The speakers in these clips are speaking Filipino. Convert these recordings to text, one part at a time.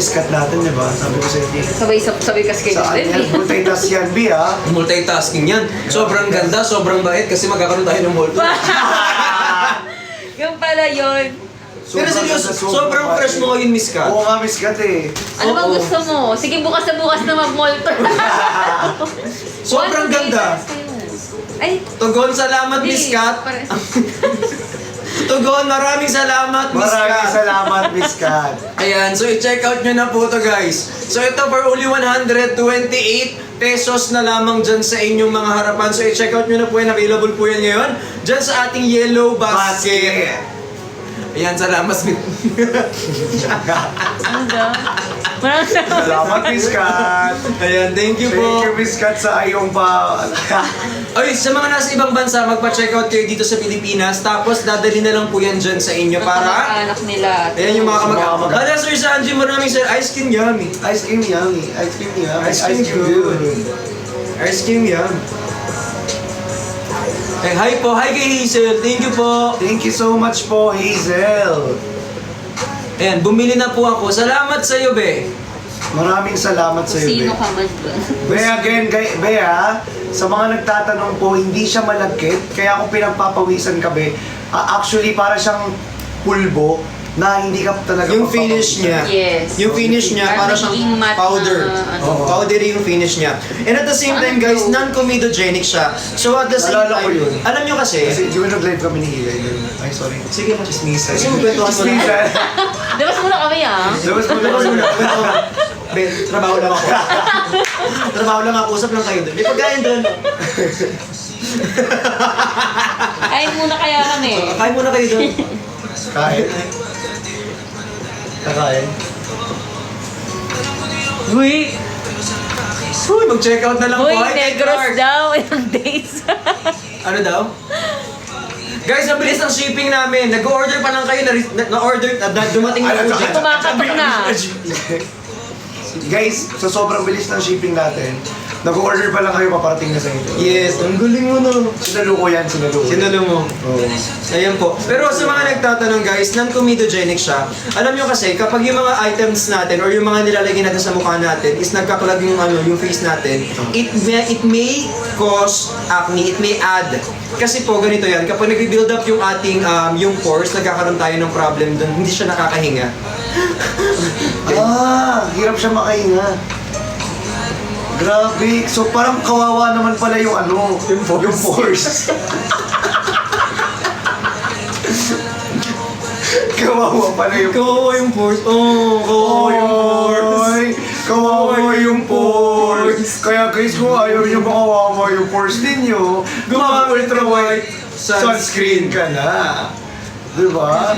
miskat natin, di ba? Sabi ko sa'yo, Di. Sabay kasi kayo Sa din. multitask yan, Bi, ha? Multitasking yan. Sobrang ganda, sobrang bait kasi magkakaroon tayo ng multi. Yung pala yun. Pero seryoso, sobrang fresh mo ngayon, Miss Kat. Oo nga, miskat eh. Ano bang Oo. gusto mo? Sige, bukas na bukas na mag-molter. Sobrang ganda. Ay, Tugon, salamat, Miss Kat. Tugon, maraming salamat, Miss Maraming Kat. salamat, miskat. Ayan, so i-check out nyo na po to guys. So ito for only 128 pesos na lamang dyan sa inyong mga harapan. So i-check out nyo na po yan, available po yan ngayon. Dyan sa ating yellow basket. Ayan, salamat. ano daw? Maraming salamat. Salamat, miskat. Ayan, thank you Thank po. you, miskat, sa iyong pa... Ay, sa mga nasa ibang bansa, magpa-check out kayo dito sa Pilipinas. Tapos dadali na lang po yan dyan sa inyo para... Anak nila. Ayan yung mga kamag-anak. Mga kamag-anak. Hala, Sir Sanji, maraming sir. Ice cream yummy. Ice cream yummy. Ice cream yummy. Ice cream good. Ice cream yum. Eh, hi po. Hi kay Hazel. Thank you po. Thank you so much po, Hazel. Ayan, bumili na po ako. Salamat sa iyo, be. Maraming salamat sa iyo, Sino Be. ka man doon? Be, again, Be, ha? Sa mga nagtatanong po, hindi siya malagkit, kaya kung pinagpapawisan ka, Be, actually, para siyang pulbo na hindi ka talaga Yung finish niya. Yes. Yung finish niya, para Parang siyang magiging matte powder. na, ano. Oh, powdery yung finish niya. And at the same time, guys, non-comedogenic siya. So at the same Naalala ko time, yun. alam nyo kasi, Kasi, di ba nag-live kami ni Hilay? Ay, sorry. sige mo, Chismisa. Kasi magkwentuhan mo na. Labas muna kami ah. Labas mo Labas mo na, kwento ka. Ben, trabaho lang ako. Trabaho lang ako, usap lang kayo doon. May pagkain doon. Kain muna kaya kami. Kain muna kayo doon. Kain. Kakain. Uy! Uy, mag-check out na lang Uy, po. Hi, negros Clark. daw. Ilang days. Ano daw? Guys, ang bilis ng shipping namin. Nag-order pa lang kayo, na-order, dumating na po siya. Kumakatok na. Guys, sa sobrang bilis ng shipping natin, nag-order pa lang kayo, paparating na sa inyo. Yes, ang galing mo no. Sinalo ko yan, sinalo ko. Sinalo mo. Oo. Ayan po. Pero sa mga nagtatanong guys, non-comedogenic siya. Alam nyo kasi, kapag yung mga items natin or yung mga nilalagay natin sa mukha natin is nagkakalag yung, yung face natin, it may cause acne, it may add. Kasi po, ganito yan, kapag nag-build up yung ating, yung pores, nagkakaroon tayo ng problem doon, hindi siya nakakahinga. Hirap siya makahinga. Grabe. So parang kawawa naman pala yung ano, yung pores. Kawawa pala yung Kawawa yung pores. Oh, kawawa yung pores. Oy, kawawa yung pores. Kaya guys, kung ayaw nyo makawawa yung pores ninyo, gumamit ultra white sunscreen ka na. Diba?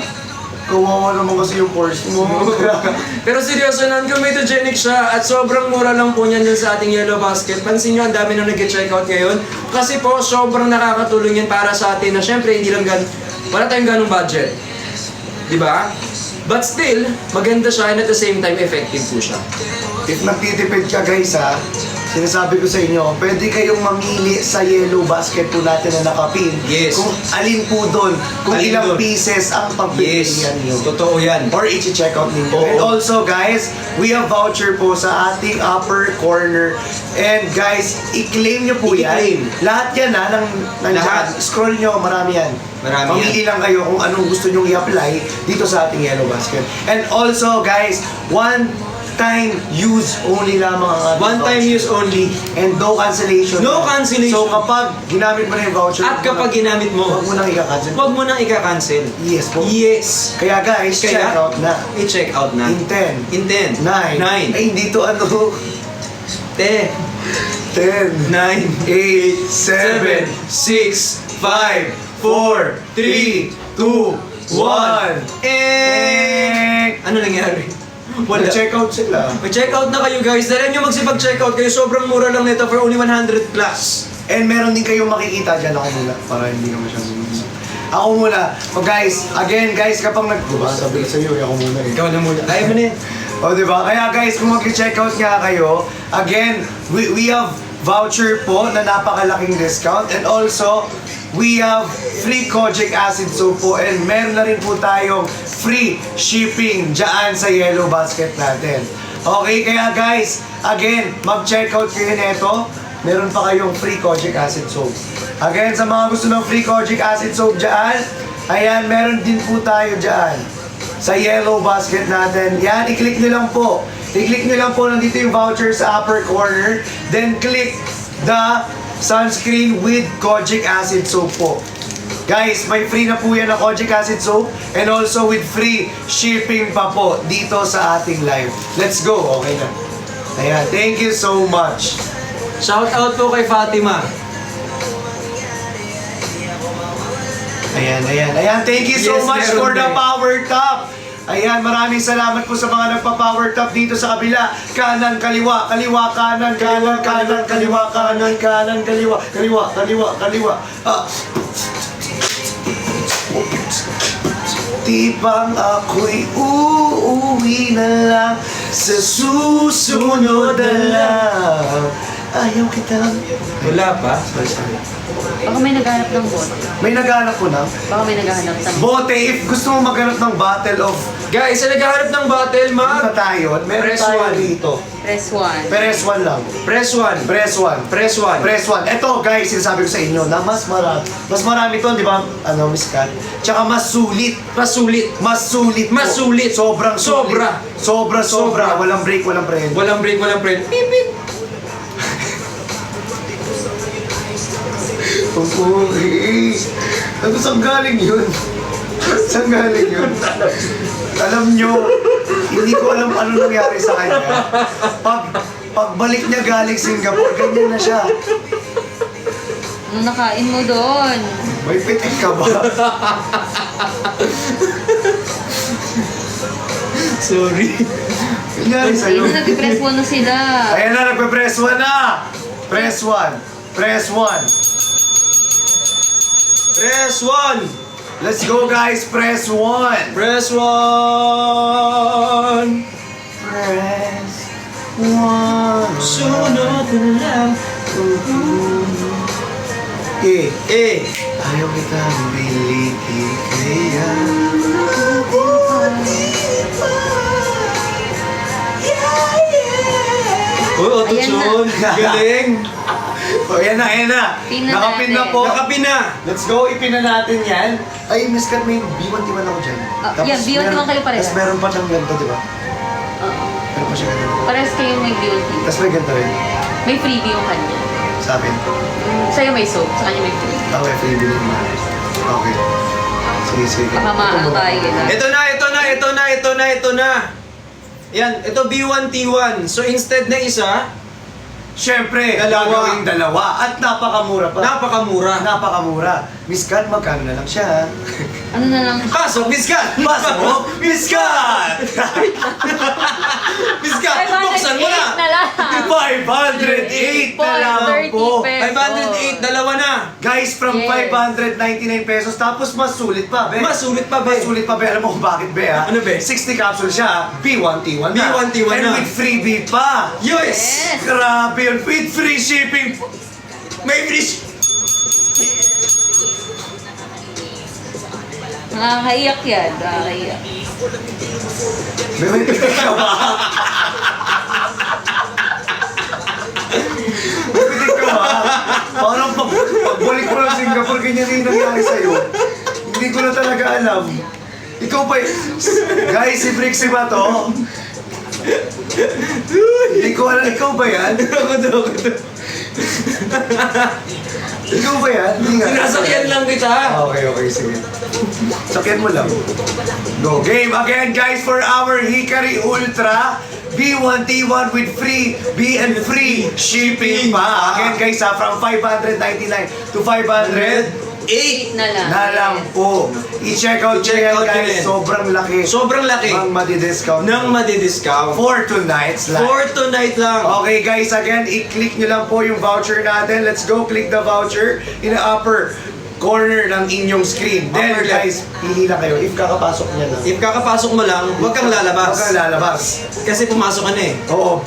Kawawa naman kasi yung pores mo. Pero seryoso, non-comedogenic siya at sobrang mura lang po niyan dun sa ating yellow basket. Pansin nyo, ang dami nang nag-check out ngayon. Kasi po, sobrang nakakatulong yan para sa atin na syempre, hindi lang wala tayong ganong budget. Diba? But still, maganda siya and at the same time, effective po siya. If nagtitipid ka guys ha, sinasabi ko sa inyo, pwede kayong mamili sa yellow basket po natin na nakapin. Yes. Kung alin po doon, kung Alin ilang dun? pieces ang pagpipilian nyo. Totoo yan. Or i-check out ninyo. Oo. And also guys, we have voucher po sa ating upper corner. And guys, i-claim nyo po I-claim. yan. Lahat yan ha, nandyan. Lahat. Scroll nyo, marami yan. Marami Pamili lang kayo kung anong gusto nyong i-apply dito sa ating yellow basket. And also guys, one-time use only lamang ang ating One time voucher. use only. And no cancellation. No cancellation. So kapag ginamit mo na yung voucher, At kapag ginamit mo, huwag mo nang i-cancel. huwag mo nang ika-cancel. Yes po. Yes. Kaya guys, Kaya, check out na. I-check out na. In 10. In 10. 9. 9. Ay, hindi to ano. 10. 10. 9. 8, 7, 6, 5, 4, 3, 2, 1. Ano nangyari? Wala. Check out sila. Mag-check out na kayo guys. Dahil nyo magsipag-check out kayo. Sobrang mura lang nito for only 100 plus. And meron din kayong makikita dyan ako muna para hindi na masyadong ako muna. So guys, again guys, kapag diba, sabi sa iyo, ako muna eh. Ikaw na muna. Kaya mo na yan. O diba? Kaya guys, kung mag-check out nga kayo, again, we have voucher po na napakalaking discount. And also, we have free kojic acid soap po. And meron na rin po tayong free shipping dyan sa Yellow Basket natin. Okay, kaya guys, again, mag-check out kayo nito. Meron pa kayong free kojic acid soap. Again, sa mga gusto ng free kojic acid soap dyan, ayan, meron din po tayo dyan sa Yellow Basket natin. Yan, i-click nyo lang po. I-click nyo lang po, nandito yung voucher sa upper corner. Then click the sunscreen with kojic acid soap po. Guys, may free na po yan na kojic acid soap and also with free shipping pa po dito sa ating live. Let's go, okay na. Ayan, thank you so much. Shout out po kay Fatima. Ayan. Thank you so Yes, much meron for the din. power top. Ayan, maraming salamat po sa mga nagpa-power top dito sa kabila. Kanan, kaliwa, kaliwa, kanan, kanan, kanan, kaliwa, kanan, kanan, kaliwa, kaliwa, kaliwa, kaliwa. Di bang ako'y uuwi na lang sa susunod na lang. Ayaw kitang... Wala pa? Baka may naghahanap ng bote. May naghanap ko na. Baka may naghahanap ng Bote, if gusto mo maghanap ng battle of... Guys, sa naghahanap ng battle, Ano tayo? Meron Press tayo one. dito. Press 1. Press 1 lang. Press 1. Press 1. Press 1. Press 1. Ito guys, sinasabi ko sa inyo na mas marami to, di ba? Ano, Miss Kat? Tsaka mas sulit. Masulit. Mas sulit po. Mas sulit. Sobrang sulit. Sobra. Sobra. Sobra. Walang break, walang friend. Walang break, walang friend. Beep, beep. Okay. Ano, saan galing yun? Saan galing yun? Alam nyo, hindi ko alam ano nangyari sa kanya. Pagbalik niya galing Singapore, ganyan na siya. Ano nakain mo doon? May pitik ka ba? Sorry. Nangyari sa'yo. Hindi, nag-press 1 na sila. Ayan na, nagpe-press 1 na! Press 1. Press 1. Press 1. Let's go guys, press 1. Press 1. Press 1. Sunod na lang. Eh. Ayaw kitang bilikin kaya. Uy, auto-tune. Galing. O, yan na. Pin na Nakapin na natin. po. Nakapin na. Let's go, ipin na natin yan. Ay, Miss Kat, may B1T1 ako dyan. Yeah, B1T1 kayo pareha. Tapos meron pa ng ganito, di ba? Oo. Meron pa siya ganito. Parehas kayong may beauty. Tapos may ganito rin. May freebie yung kanya. Sa akin. Sa'yo may soap, sa kanya may freebie. Ako may freebie din mo. Okay. Sige. Baka maano tayo gano'n. Ito na. Yan, ito B1T1. So instead na isa, Siyempre, Dalawa. gagawing dalawa. At napakamura pa. napakamura. Miss Kat, magkano na lang siya? Ano na lang? Pasok, Biskat! Pasok, Miss Kat! Biskat, buksan mo 508 na na! lang. 508 na lang po. 30 508, dalawa na. Guys, from Yes. 599 pesos, tapos mas sulit pa, be. Mas sulit pa, be. Mas sulit pa, be. Alam mo kung bakit, be, ha? Ano, be? 60 capsules siya, B1T1 na. B1T1 And na. with freebie pa. Yes! Yes. Grabe yun. With free shipping. May finish! Nakakaiyak yan. Nakakaiyak. Be, may pitik ka ba? May pitik ka ba? Parang pagbalik ko ng Singapore, ganyan din nangyari sa'yo. Hindi ko na talaga alam. Ikaw ba guys, si Brixie ba to? Hindi ko alam, ikaw ba yan? Ako to. Ikaw ba yan? Hindi nga. Sinasakyan lang kita. Okay, sige. Sakyan mo lang. Go. Game again, guys, for our Hikari Ultra. B1T1 with free B and free shipping pa. Again, guys, from 599 to 500 8. Na lang. na lang po. I-check out nyo I-check yan, out nyo guys. yan. Sobrang laki. Sobrang laki. Ang madi-discount. Nang madi-discount. For tonight's live. For tonight lang. Okay guys, again, i-click nyo lang po yung voucher natin. Let's go, click the voucher in the upper corner ng inyong screen. Then Upper left. guys, pili na kayo if kakapasok niya na. If kakapasok mo lang, huwag kang lalabas. Huwag kang lalabas. Kasi pumasok ka na eh. Oo,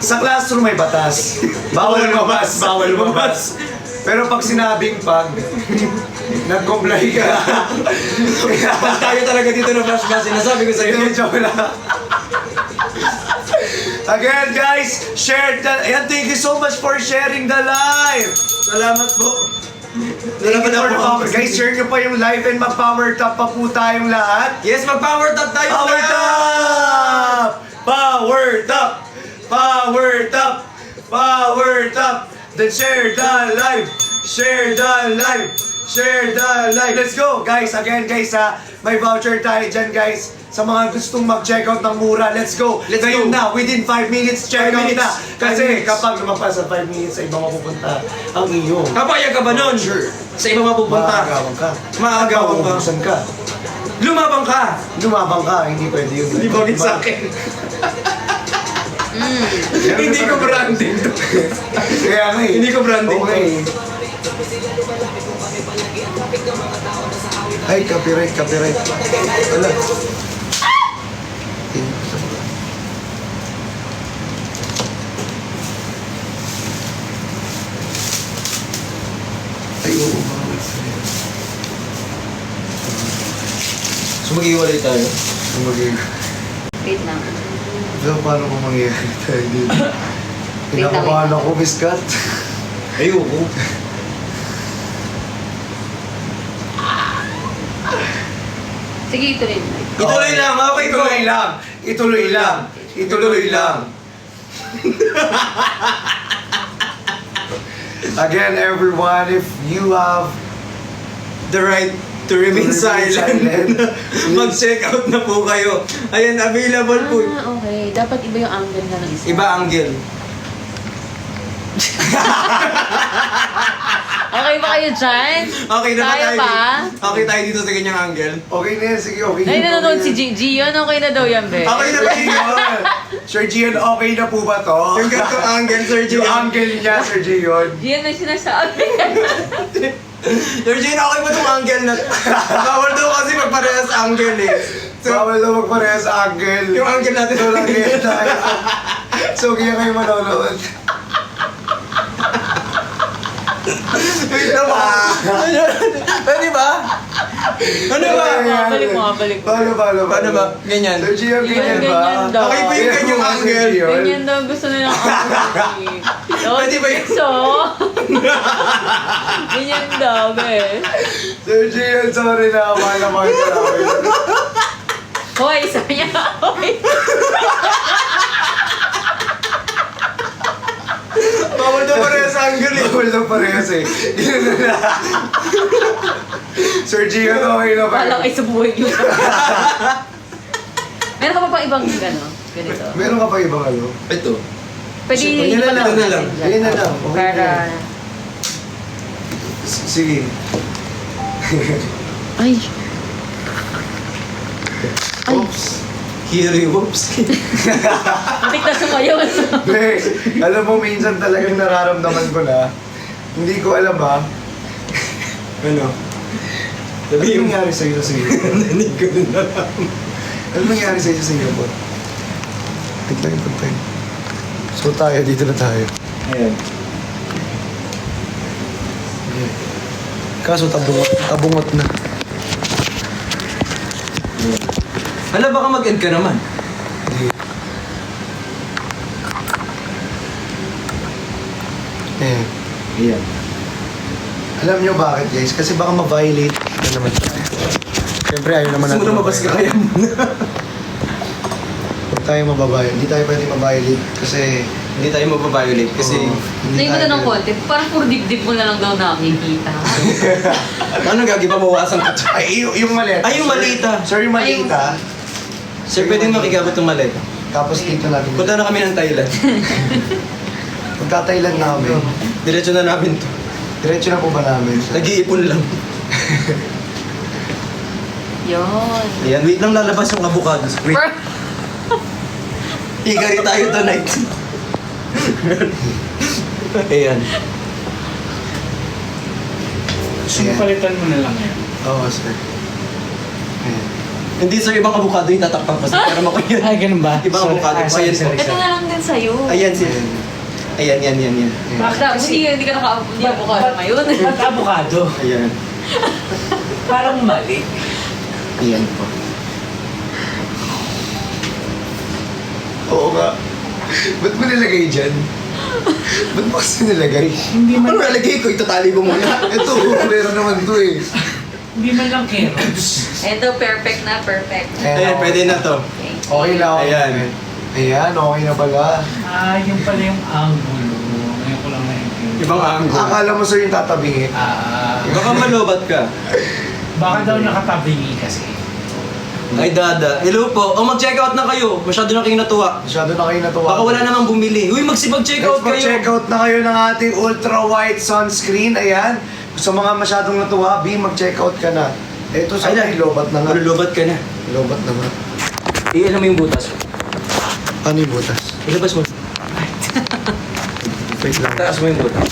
sa classroom may batas. Bawal lumabas, bawal lumabas. Pero pag sinabing pag, nag-comply ka. Pag tayo talaga dito na flashback, sinasabi ko sa'yo. Hindi, joke lang. Again guys, share the... Ayan, thank you so much for sharing the live. Salamat po. Thank you for the power. Guys, share nyo pa yung live and mag-power top pa po tayong lahat. Yes, mag-power top tayo. Power top! Power top! Power top! Power top! Then share the live! Share the live! Share the live! Let's go! Guys, again guys ha, may voucher tayo dyan guys. Sa mga gustong mag-checkout ng mura, let's go! Let's Ngayon go. na, within 5 minutes, check 5 out minutes. na! 5 Kasi minutes. kapag lumagpas sa 5 minutes, sa ibang mapupunta ang iyo. Kapayag ka ba nun? Sure. Sa iba mapupunta. Maagawang ka. Maagawang ka. Mauubusan ka. Lumabang ka. Lumabang ka, hindi pwede yun. Hindi bagay sa akin. Hindi ko branding to. Kaya nga eh. Hindi ko branding Okay. Ay, copyright, copyright. Wala. Ay, oo. Bawal sa'yo. So mag-iwalay tayo. Ang magiging... Wait lang. So, paano kung mangyayari tayo dito? Wait lang, Pinakabahan wait lang. ako, Miss Kat. Ayoko. Sige, ituloy mo. Ituloy lang, okay ko. Ituloy lang. Ituloy lang. Ituloy lang. Again, everyone, if you have The right to remain silent. Mag-check out na po kayo. Ayan, available po. Ah, okay. Dapat iba yung angle na ng isa. Iba angle. Okay ba kayo dyan? Okay na ba Tayo tayo? pa? Okay tayo dito sa ganyang angle. okay na yan, sige, okay. Ay, nanonood okay si na. Gian. Okay na daw yan, be. Okay na ba Sir yun? Gion, Sir Gion, okay na po ba to? Yung ganitong angle, Sir Yung Gian. angle niya, Sir Gion. Gian na sinasabi. Sir Gian, okay ba itong angle na? Bawal daw kasi magparehas angle eh. So, Bawal na magparehas angle. yung angle natin So lang yan tayo. So, kaya kayo manonood. Wait na ba? Pwede ba? Ano ba? Balik mo, balik mo. Paano ba? Ganyan. Sir Gion, ganyan Ganyan ba? daw. Okay ba yung ganyang angle? Ganyan daw gusto nilang angle. Pwede ba yun? So, ganyan daw, be. Sir Gion, sorry na. Mahal ka namin. Hoy, sabi niya. Hoy. Bawal daw parehas angle eh. Bawal na parehas eh. Sir Gion, okay na ba? Wala kayo sa buhay niyo. Meron ka pa pang ibang ganito? Meron ka pa ibang ano? Ito. Pwede Yan na lang, ito na lang. Yan na lang. Okay Para... na. Sige. Ay. Ay. Oops. Kiri, whoops. Matik na sumayaw. Be, alam mo, minsan talagang nararamdaman ko na, hindi ko alam ha. Ano? Ano Sabi yung nangyari sa'yo sa iyo? narinig ko din na lang. Ano nangyari sa'yo sa iyo po? Pagtayin. So tayo, dito na tayo. Ayan. Kaso tabungot na. Hala, baka mag-end ka naman. Hindi. Ayan. Ayan. Alam nyo bakit guys? Kasi baka ma-violate na naman tayo. Siyempre ayaw naman Gusto mo lumabas ka kaya muna. Huwag tayo mababayan. Hindi tayo pwede ma-violate kasi... Hindi tayo mababiolate kasi... Hindi mo na ng konti. Parang puro dibdib mo na lang daw nakikita. Ano gagi pa mawasan ko? Ay, yung maleta. Ay, yung malita. Sir, yung malita. Sir, pwedeng makigamit yung maleta. Tapos dito natin. Punta na kami ng Thailand. Magka-Thailand na kami. Diretso na namin to. Diretso na po ba namin? Nag-iipon lang. Yun. Ayan, wait lang lalabas yung avocados. Wait, higari tayo tonight. Ayan. Gusto mo palitan mo na lang yan. Oo, sir. Ayan. Hindi sir, ibang avocado yung tatakpan ko sir. Pero mako yun. Ay, ganun ba? Ibang avocado. Ayan po. Ito na lang din sa'yo. Ayan sir. Ayan, yan. Bakit? Hindi ka hindi ako kaya ngayon. Ba't avocado? Ayan. Parang mali. Ayan po. Oo nga. Ba't mo nilagay dyan? Ba't mo kasi nilagay? Hindi man, Ano nalagay ko? Itatali ko muna. Ito, kulera naman to eh. hindi man lang carrots. Ito, perfect na, perfect. Ayan, pwede na to. Okay. Okay lang. Okay. Ayan. Ayan, okay na pala. Yung pala yung angulo. Ngayon ko lang na-intindihan. Ibang angle. Akala mo sir yung tatabingi. Baka malobat ka. Baka daw nakatabingi kasi. Ay dada. Hello po. Mag-check out na kayo. Masyado na kayong natuwa. Masyado na kayo natuwa. Baka wala namang bumili. Uy, mag-check out Let's kayo. check out na kayo ng ating ultra white sunscreen. Ayan. Sa mga masyadong natuwa, B, mag-check out ka na. Ito sa Ayan. lobat na nga. Lulubat ka na. Lobat na nga. Iilan mo yung butas. Ano yung butas? Ilabas mo. Wait lang. Taas mo yung butas.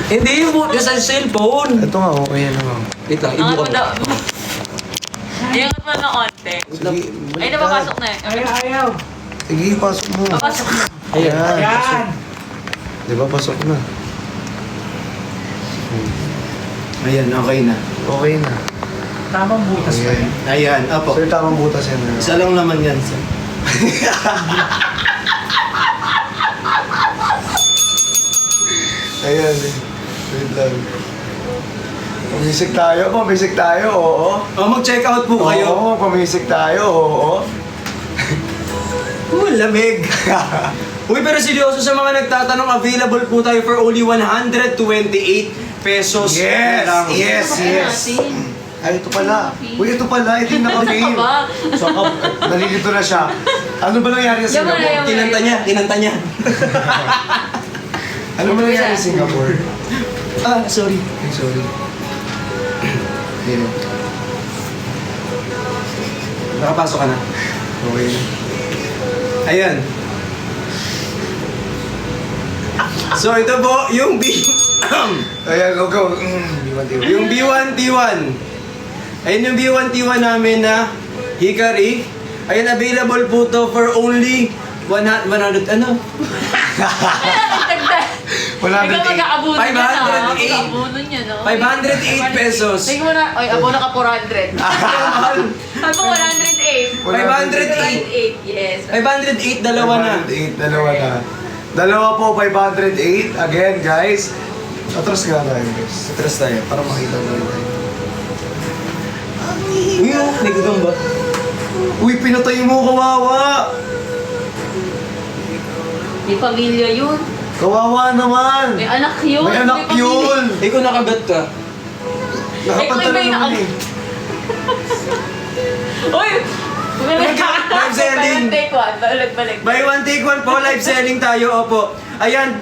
Hindi yung butas sa cellphone. Ito nga, okay na nga. Wait lang, Angat ibuka mo mo. daw. Iangat mo ng onte. Sige, Ay, napapasok na eh. Ayaw. Sige, pasok mo. Papasok na. Ayan. Yan. Di ba, pasok na. Ayan, okay na. Okay na. Tamang butas pa Ayan. yun. Ayan, apo. Sir, tamang butas yan. Isa lang naman yan, sir. Ayan eh. Wait lang. Pamisik tayo, oo. Mag-check out po kayo. Oo, pamisik tayo, oo. Lamig. Uy, pero seryoso sa mga nagtatanong, available po tayo for only 128 pesos Yes, lang. yes, yes. Ay, ito pala. Uy, ito pala. Ito yung naka-fame. ba? So, nalilito na siya. Ano ba nangyari sa Yaman na, Singapore? yaman. Kinanta niya. Ano ba nangyari sa Singapore? Sorry. Ay, sorry. Ayan. Nakapasok ka na. Okay na. Ayan. So ito po, yung Ayan, go. B1T1. yung B1T1. Ayun yung B1T1 namin na Hikari. Ayun, available po to for only 100, ano? Wala Ikaw mag-aabuno niya na. 508. Mag-aabuno niya, no? 508 pesos. Tingin mo na, ay, abono ka 400. Ano 108? 508. 508, yes. 508, dalawa na. 508, dalawa na. Dalawa po, 508. Again, guys. Atras nga tayo, guys. Atras tayo. Para makita na rin tayo. Uy, nagagam ba? Uy, pinatay mo, kawawa! May pamilya yun. Kawawa naman! May anak yun. May anak pamilya. yun! Ikaw nakagat ka. Nakapanta May na naman anak. eh. Uy! Live selling. Take one. Balik. Buy one, take one po. Live selling tayo, opo. Ayan.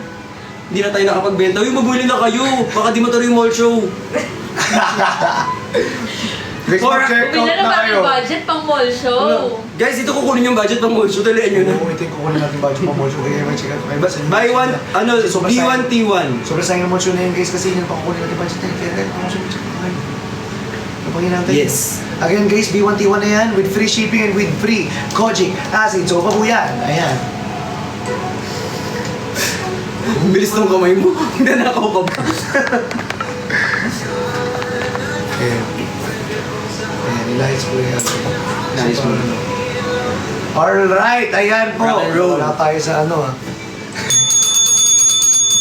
Hindi na tayo nakapagbenta. Uy, mabuli na kayo. Baka di matuloy yung mall show. Next For- check out Bumili na na ba kayo. yung budget pang mall show? Guys, dito kukunin yung budget ng mall show. Dalian nyo na. Oo, ito yung kukunin natin budget pa mall show. Kaya may check out. Buy one, ano, Sobrang B1T1. Sobrang sayang ng mall show na yun, guys, kasi yun pa kukunin natin budget na yun. Kaya mall show, check out kayo. Ano pang hinantay? Yes. Again, guys, B1T1 na yan with free shipping and with free Kojic acid. So, pa po yan. Ayan. Ang bilis ng kamay mo. Hindi na ako pa ba? Ayan. Ayan, ilahits po yan. Nice mo. Alright, ayan po. Rock and roll. Wala tayo sa ano ha.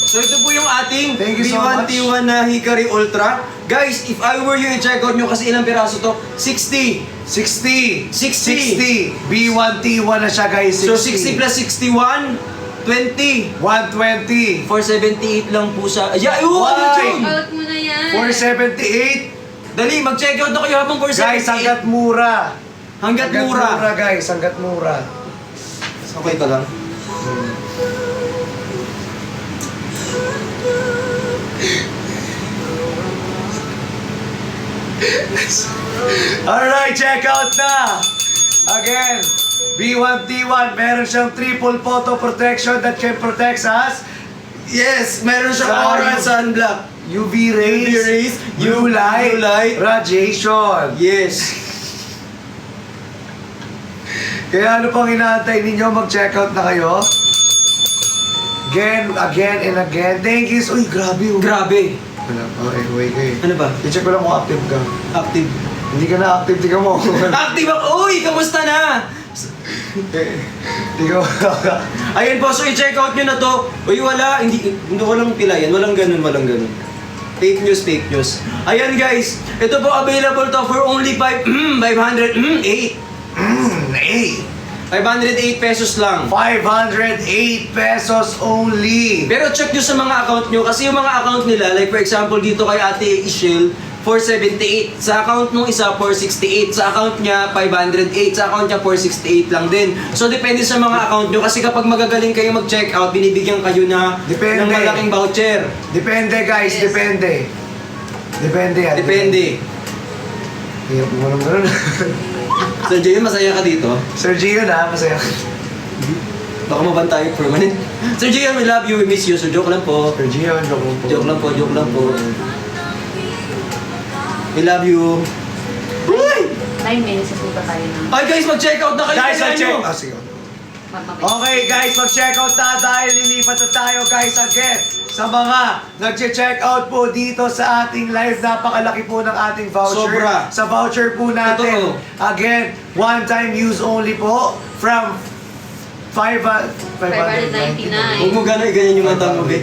So ito po yung ating Thank you so B1T1 na Hikari Ultra. Guys, if I were you, i-check out nyo kasi ilang piraso to? 60. 60. 60. B1T1 na siya, guys. 60. So 60 plus 61, 20. 120. 478 lang po sa... Ay, ano Why? yun? Out mo na yan. 478. Dali, mag-check out na kayo habang 478. Guys, hanggat mura. Hanggat mura. guys. Hanggat mura. Okay ka lang. Alright, check out na! Again, B1T1, meron siyang triple photo protection that can protect us. Yes, meron siyang Sa aura at UV. sunblock. UV rays, blue light, radiation. Yes. Kaya ano pang inaantay ninyo? Mag-checkout na kayo? Again and again. Thank you. Uy, grabe oh. Grabe. Wala pa. Wait. Ano ba? I-check ko lang kung active ka. Active. Hindi ka na active, tika mo. Active ako! Uy! Kamusta na? Tika mo. Ayan po, so i-check out nyo na to. Uy, wala. Hindi walang pilayan. Walang ganun. Fake news. Ayan guys. Ito po available to for only 508 pesos lang. 508 pesos only. Pero check nyo sa mga account nyo kasi yung mga account nila, like for example dito kay Ate Ishel, 478. Sa account nung isa, 468. Sa account niya, 508. Sa account niya, 468 lang din. So depende sa mga account nyo kasi kapag magagaling kayo mag-check out, binibigyan kayo ng malaking voucher. Depende guys, Yes. depende. Depende yan. Depende. Hirap mo naman ganun. So Jay, masaya ka dito? Sir Gio na, masaya. Baka mabantayan permanent. Sir Jay, we love you, we miss you. So joke lang po. Sir Gio, joke lang po. Joke lang po. We love you. Uy! 9 minutes na pa tayo na. Ay guys, mag-check out na kayo. Guys, Kailangan check. nyo. Ah, sige. Mamamay. Okay guys, mag-check out na dahil lilipat na tayo guys again sa mga nag-check out po dito sa ating live. Napakalaki po ng ating voucher. Sobra. Sa voucher po natin. Totoo. Again, one time use only po from 599. Huwag mo gano'y ganyan yung mata mo, be.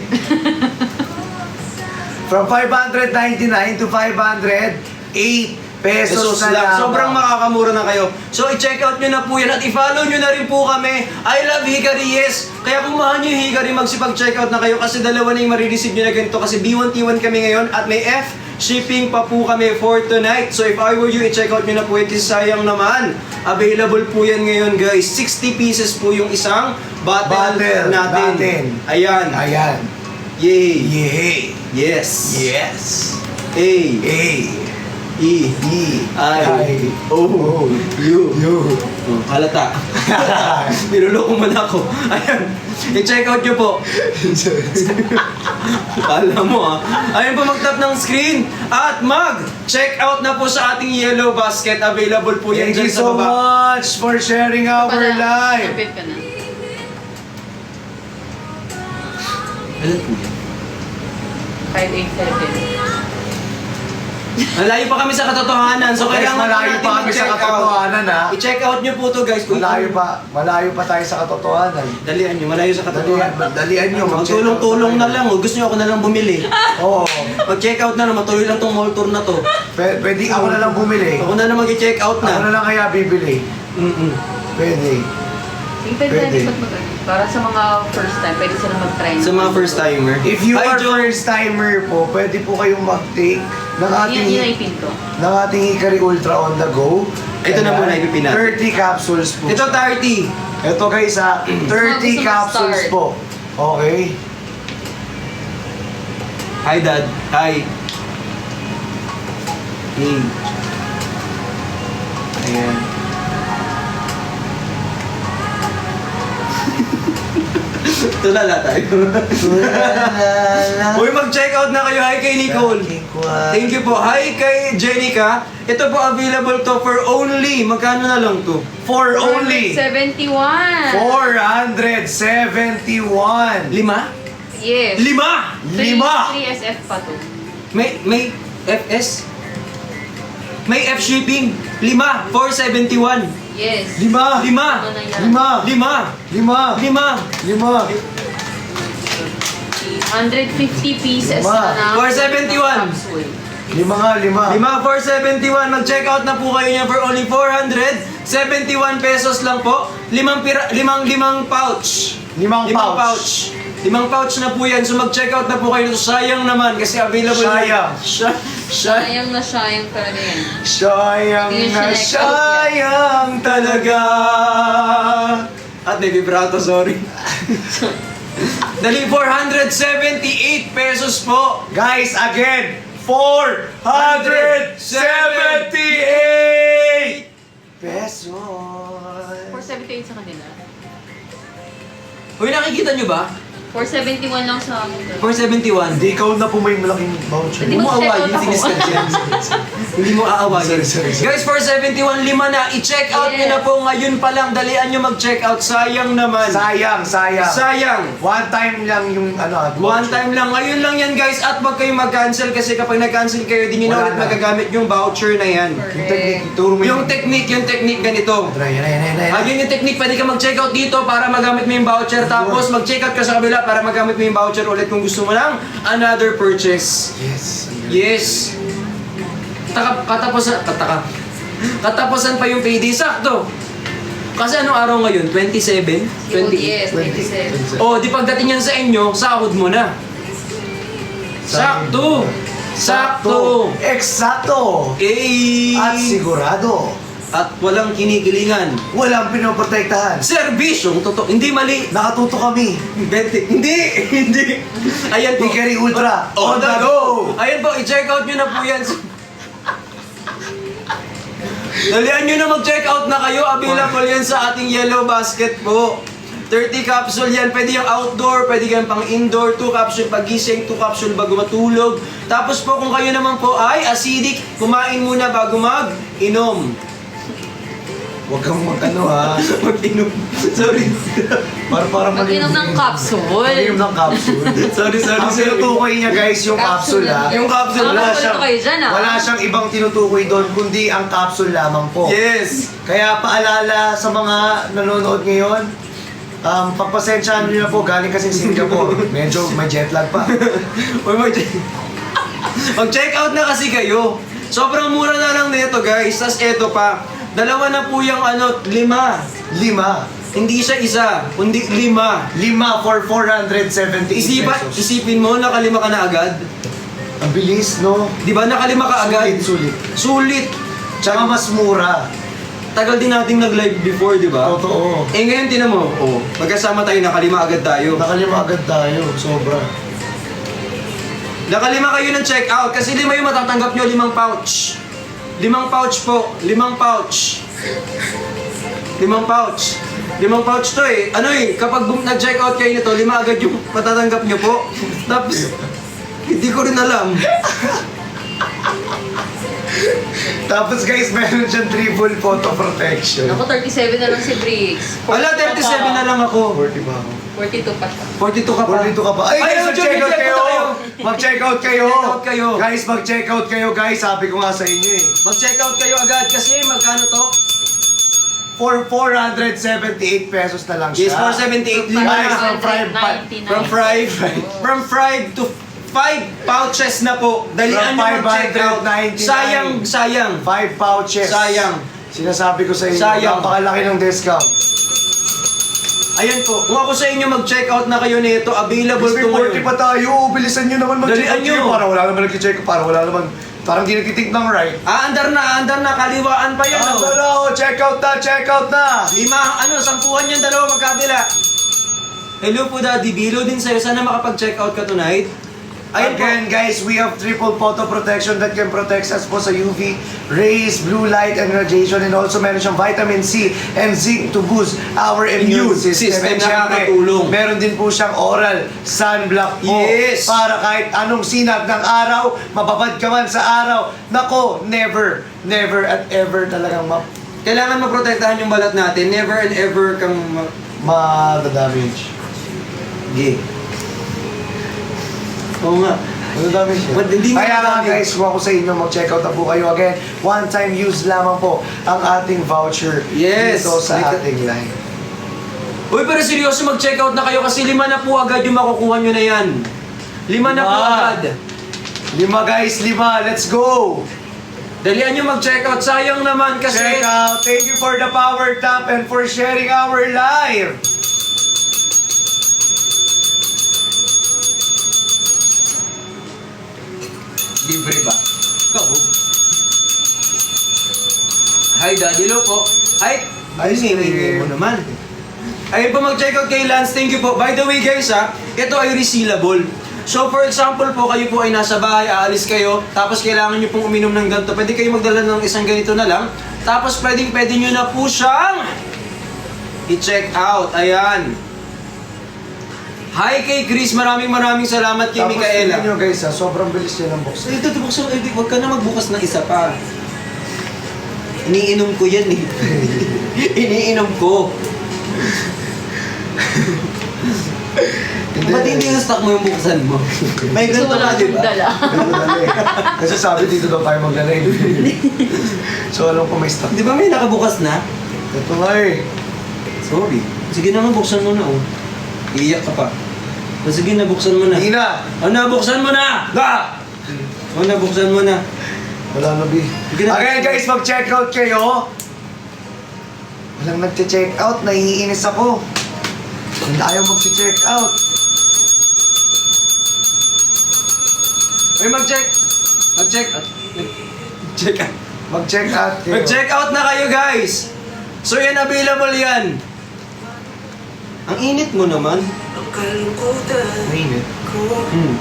From 599 to 508 pesos na lang. lamang. Sobrang makakamura na kayo. So, i-check out nyo na po yan at i-follow nyo na rin po kami. I love Hikari, yes. Kaya kung mahal nyo yung Hikari, magsipag-check out na kayo kasi dalawa na yung marireceive nyo na ganito kasi B1T1 kami ngayon at may F shipping pa po kami for tonight. So, if I were you, i-check out nyo na po yan kasi sayang naman. Available po yan ngayon, guys. 60 pieces po yung isang bottle natin. Ayan. Ayan. Yay. Yay. Yes. Yes. A. A. E. I. O. U. Oh, halata. Niloloko mo na ako. Ayan. I-check out nyo po. Kala mo ah. Ayun po, mag-tap ng screen. At mag-check out na po sa ating yellow basket. Available po yan Thank you dyan sa so baba. much for sharing our live. Kapit ka na. Alam po yan. 587. Malayo pa kami sa katotohanan. So Guys, kailangan malayo natin pa kami sa mag-check out. katotohanan ha. I-check out nyo po to guys. Malayo pa tayo sa katotohanan. Dalian nyo, malayo sa katotohanan. Dalian nyo. Magtulong-tulong na lang. Gusto nyo ako na lang bumili. Oo. Mag-check out na lang. Matuloy lang tong mall tour na to. Pwede ako na lang bumili. Ako na lang mag-check out Ako na na. lang kaya bibili. Pwede. Sige, pwede Pwede. natin mag para sa mga first time, pwede sila mag-try. Sa mga first timer. If you Hi, are Joe. first timer po, pwede po kayong mag-take ng Yan ating ipinto. Hikari Ultra on the go. Ito na muna, ipipin natin. 30 capsules po. Ito 30. Ito guys ha, 30 gusto capsules mag-start. po. Okay. Hi dad. Hi. Hey. Ayan. Tulala tayo. Uy, mag-check out na kayo. Hi kay Nicole. Thank you po. Hi kay Jenica. Ito po available to for only. Magkano na lang to? For only 71. 471. 5? Yes. 5? 3 SF pa to. May FS? May F shipping. 5. 471. Yes. 5. Lima. Ano na yan? 5. 5. 150 pieces Lima. na 471. capsule. 5 nga, 5. 471. Mag-check out na po kayo niya for only 471 pesos lang po. Limang pouch. Limang pouch. Limang pouch na po yan. So mag-check out na po kayo. Sayang naman kasi available Sayang. Sayang na sayang talaga yan. Sayang Hindi na siya sayang talaga. At may vibrato, sorry. Dali 478 pesos po. Guys, again, 478 pesos. 478 sa kanila. Uy, nakikita nyo ba? 471 lang sa akin. 471. Hindi, ikaw na po may malaking voucher. Hindi Hindi mo mag-check out aawayin, ako. sinistan yan. Hindi mo aawayin. Sorry. Guys, 471, 5 na. I-check out nyo na po ngayon pa lang. Dalian nyo mag-check out. Sayang naman. Sayang. Sayang. One time lang yung One voucher. time lang. Ngayon lang yan guys. At wag kayong mag-cancel kasi kapag nag-cancel kayo, di nyo na Wala ulit na. magagamit yung voucher na yan. Yung technique, turo mo Yung technique ganito. Yan. Ayun yung technique, pwede ka mag-check out dito para magamit mo yung voucher. Tapos mag-check out ka sa kabila para magamit mo yung voucher ulit kung gusto mo ng another purchase. Yes. Yes. Katapusan pa yung payday. Sakto. Kasi anong araw ngayon? 27? 28? Yes, 27. O, di pagdating yan sa inyo, sahod mo na. Sakto. Eksakto. Eh. At sigurado. At walang kinikilingan. Walang pinoprotektahan. Serbisyong totoo. Hindi mali. Nakatuto kami. Hindi. Ayan po. Hikari Ultra. On the go! Ayan po, i-check out nyo na po yan. Dalian nyo na mag-check out na kayo. Available yan sa ating yellow basket po. 30 capsule yan. Pwede yung outdoor, pwede yung pang indoor. 2 capsule pagising, 2 capsule bago matulog. Tapos po kung kayo naman po ay acidic, kumain muna bago mag-inom. Huwag kang mag-ano ha. Mag-inom. Sorry. Para Mag-inom ng capsule. Mag-inom ng capsule. Sorry. Ang tinutukoy niya guys, yung capsule ha. Yung capsule. Wala kayo dyan, ah. Wala siyang ibang tinutukoy doon, kundi ang capsule lamang po. Yes. Kaya paalala sa mga nanonood ngayon, pagpasensyahan nyo na po, galing kasi Singapore. Medyo may jet lag pa. Uy, mag-check out na kasi kayo. Sobrang mura na lang nito guys. Tas eto pa. Dalawa na po yung 5. 5. Hindi siya isa, kundi 5. 5 for 478 pesos. Isipin mo, nakalima ka na agad. Ang bilis, no? Di ba nakalima ka agad? Sulit. Sulit. Tsaka mas mura. Tagal din nating nag-live before, di ba? Totoo. Eh ngayon, tinan mo. Oh, magkasama tayo, nakalima agad tayo. Nakalima agad tayo. Sobra. Nakalima kayo ng check out kasi 5 yung matatanggap nyo, 5 pouch. 5 pouch po, 5 pouch. 5 pouch. 5 pouch to eh. Ano eh, kapag nag-check out kayo nito, 5 agad yung matatanggap nyo po. Tapos, hindi ko rin alam. Tapos guys, meron siyang triple photo protection. Ako, 37 na lang si Briggs. Wala, 37 na lang ako. 40 ba ako? 42 pa siya. 42 ka pa. 42 ka pa. Ay, guys, mag-check out kayo! Mag-check out kayo! Check out kayo. Guys, mag-check out kayo, guys. Sabi ko nga sa inyo eh. Mag-check out kayo agad kasi magkano to? For 478 pesos na lang siya. Yes, 478. Guys, Lima. From 5 to 5 pouches na po. Dalian From nyo mag-check out. 599. Sayang. 5 pouches. Sayang. Sinasabi ko sa inyo, Sayang. napakalaki ng discount. Ayan po. Kung ako sa inyo mag-check out na kayo nito, available Mas to may 40 ngayon. pa tayo. Bilisan nyo naman mag-check out. Dalian nyo. Para wala naman nag-check out. Parang di nagtitik ng right. Andar na. Kaliwaan pa yun. Ano Oh. na, check out na. 5, 10 yung dalawa magkabila. Hello po Daddy, bilo din sa'yo. Sana makapag-check out ka tonight. Ayan po. Again guys, we have triple photo protection that can protect us po sa UV rays, blue light, and radiation. And also meron siyang vitamin C and zinc to boost our immune system. And syempre, nakakatulong. meron din po siyang oral sunblock po. Yes. Para kahit anong sinag ng araw, mababad ka man sa araw. Nako, never and ever talagang Kailangan maprotektahan yung balat natin. Never and ever kang ma-damage. Gay. Oo nga. Madadami siya. Hindi mo Kaya nga madami. guys, kung ako sa inyo, mag-check out na po kayo again. One time use lamang po ang ating voucher Yes. dito sa ating line. Uy, pero seryoso mag-check out na kayo kasi 5 na po agad yung makukuha nyo na yan. 5 na po 5. agad. 5 guys, 5. Let's go! Dalian nyo mag-check out. Sayang naman kasi... Check out. Thank you for the power tap and for sharing our live. Libre ba? Kabog. Hi, Daddy Lo po. Hi. Hi, Hiningi mo naman. Ayun po, mag-check out kay Lance. Thank you po. By the way guys ito ay resealable. So for example po, kayo po ay nasa bahay, aalis kayo, tapos kailangan nyo pong uminom ng ganito. Pwede kayo magdala ng isang ganito na lang. Tapos pwede nyo na po siyang i-check out. Ayan. Hi kay Chris, maraming salamat kay Tapos Micaela. tingnan nyo guys ha, sobrang bilis niya ng buksan. Ito, buksan, huwag ka na magbukas ng isa pa. Iniinom ko yan eh. Iniinom ko. Ba't hindi yung stock mo yung buksan mo? May Gusto ganito wala ka, di akong ba? dala. Kasi sabi dito daw tayo maglalay. So alam ko may stock. Di ba may nakabukas na? Ito nga eh. Sorry. Sige naman, buksan mo na oh. Iiyak ka pa. O sige na, buksan mo na. Hindi na! O na, buksan mo na! Na! O na, buksan mo na. Wala na, B. Sige na. Again guys, mag-check out kayo. Walang nag-check out, naiinis ako. Hindi ayaw mag-check out. Ay, mag-check. Mag-check. Check out. Mag-check out kayo. Mag-check out na kayo, guys. So yan, available yan. Ang init mo naman. Mainit. Hmm.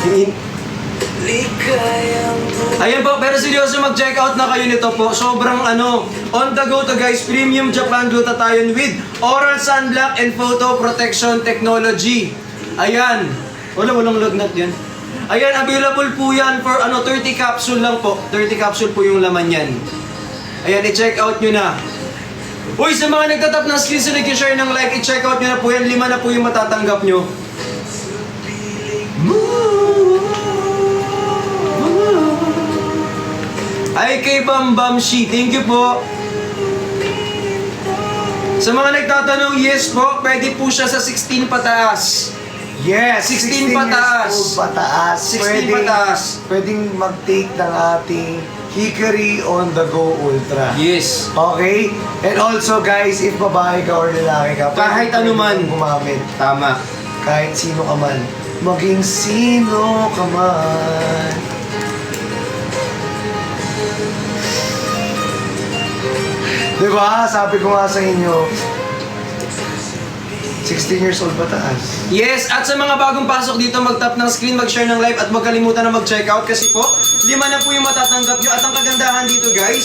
In- Ayan po, pero seryoso mag-check out na kayo nito po. Sobrang on the go to guys, premium Japan glutathione with oral sunblock and photo protection technology. Ayan. Walang lagnat yan. Ayan, available po yan for 30 capsule lang po. 30 capsule po yung laman yan. Ayan, i-check out nyo na. Uy, sa mga nagtatap ng screen sa nag-share ng like, i-check out nyo na po yan. 5 na po yung matatanggap nyo. Ay kay Bambamshi, thank you po. Sa mga nagtatanong, yes po, pwede po siya sa 16 pataas. Yes, 16 pataas. years old pataas. 16 pataas. Pwedeng mag-take ng ating Hickory on the Go Ultra. Yes. Okay? And also guys, if babae ka or lalaki ka, Kahit pwede ano man. kang gumamit. Tama. Kahit sino ka man. Maging sino ka man. Diba? Sabi ko nga sa inyo, 16 years old pataas. Yes, at sa mga bagong pasok dito, mag-tap ng screen, mag-share ng live, at huwag kalimutan na mag-check out kasi po, 5 na po yung matatanggap nyo. At ang kagandahan dito guys,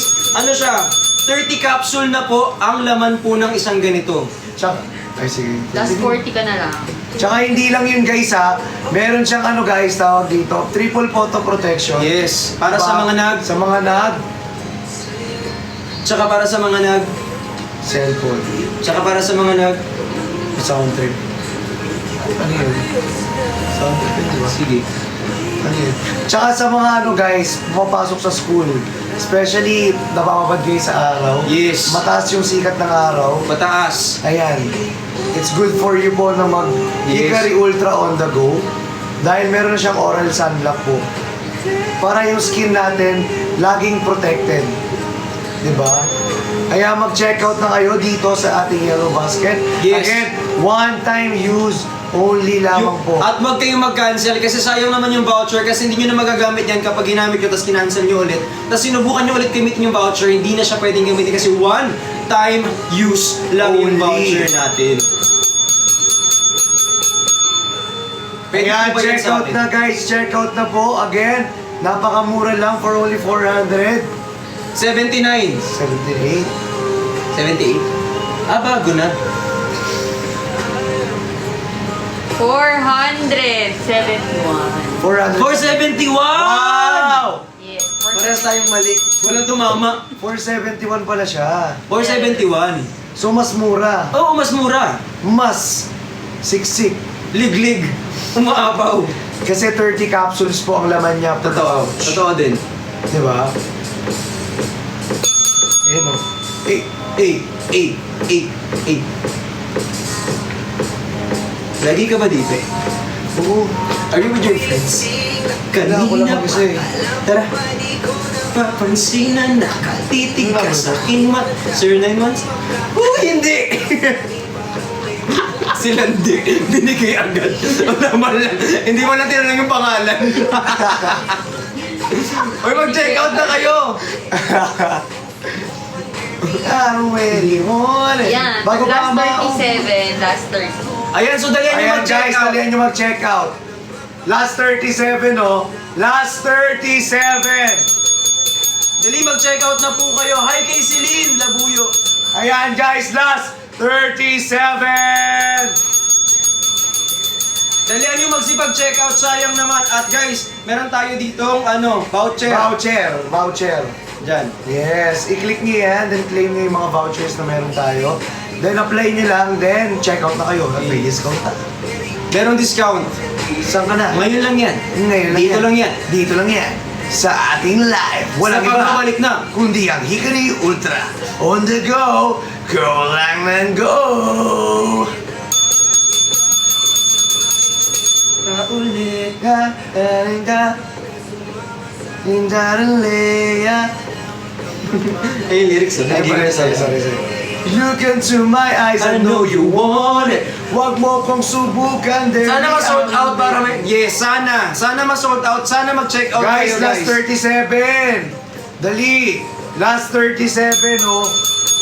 siya, 30 capsule na po ang laman po ng isang ganito. Tsaka, ay sige. Last 40 ka na lang. Tsaka hindi lang yun guys ha, meron siyang guys, tawag dito, triple photo protection. Yes, para sa mga Sa mga tsaka para sa mga cellphone. tsaka para sa mga Sound trip. Ano yun? Sound trip yun, diba? sige. Ano yun? Tsaka sa mga guys, pumapasok sa school, especially napapabad kayo sa araw. Yes. Mataas yung sikat ng araw. Pataas. Ayan. It's good for you po na mag Yes. Hickory Ultra on the go. Dahil meron na siyang oral sunblock po. Para yung skin natin laging protected. Diba? Kaya mag-check out na kayo dito sa ating Yellow Basket. Yes. Again, one-time use only lamang po. At huwag kayong mag-cancel kasi sayang naman yung voucher kasi hindi nyo na magagamit yan kapag ginamit nyo tapos kinancel nyo ulit. Tapos sinubukan nyo ulit gamitin yung voucher, hindi na siya pwedeng gamitin kasi one-time use lang yung Only. voucher natin. Pwede Kaya po ba yan check sa out atin? na guys, check out na po. Again, napakamura lang for only 400. 79. 78. 78? Ah, bago na. 471. 400. 471! Wow! Yes, Parehas tayong mali. Walang tumama. 471 pala siya. 471. So mas mura. Oo, mas mura. Mas siksik. Liglig. Umaapaw. Kasi 30 capsules po ang laman niya per Totoo. pouch. Totoo din. Diba? Ayun o. Eh. Lagi ka ba dito? Oo. Are you with your friends? Wala, ako lang mag-isa eh. Tara. Papansinan, nakatitig ka sa aking Sir 9 months? Oh, hindi! Sila hindi. Binigay agad. Wala man lang. Hindi mo lang tinanong yung pangalan. Uy, mag-check out na kayo! I'm ready on it. Yan, Bago pa last 37, last 30. Ayan, so dalihan nyo Ayan mag-check guys, out. dalihan nyo mag-check out. Last 37 oh. Last 37! Dali, mag-check out na po kayo. Hi kay Celine Labuyo. Ayan guys, last 37! Dalian nyo magsipag-check out, sayang naman. At guys, meron tayo ditong voucher. Voucher. Diyan. Yes, i-click niyo yan, then claim niyo yung mga vouchers na meron tayo. Then apply niyo lang, then check out na kayo. At may discount na. Merong discount. Saan ka na? Ngayon lang yan. Ngayon lang Dito yan. lang yan. Dito lang yan. Sa ating live. Walang Sa iba. pagbabalik na. Kundi ang Hikari Ultra. On the go. Go lang and go. Ulit ka, Linda. Linda Leia. Ay, yung lyrics na. Sorry. Look into my eyes, I know you want it. Huwag mo kong subukan, there Sana we ma-sold are. out para may... Yes, sana. Sana ma-sold out. Sana mag-check out Guys, kayo, last 37. Dali. Last 37, oh.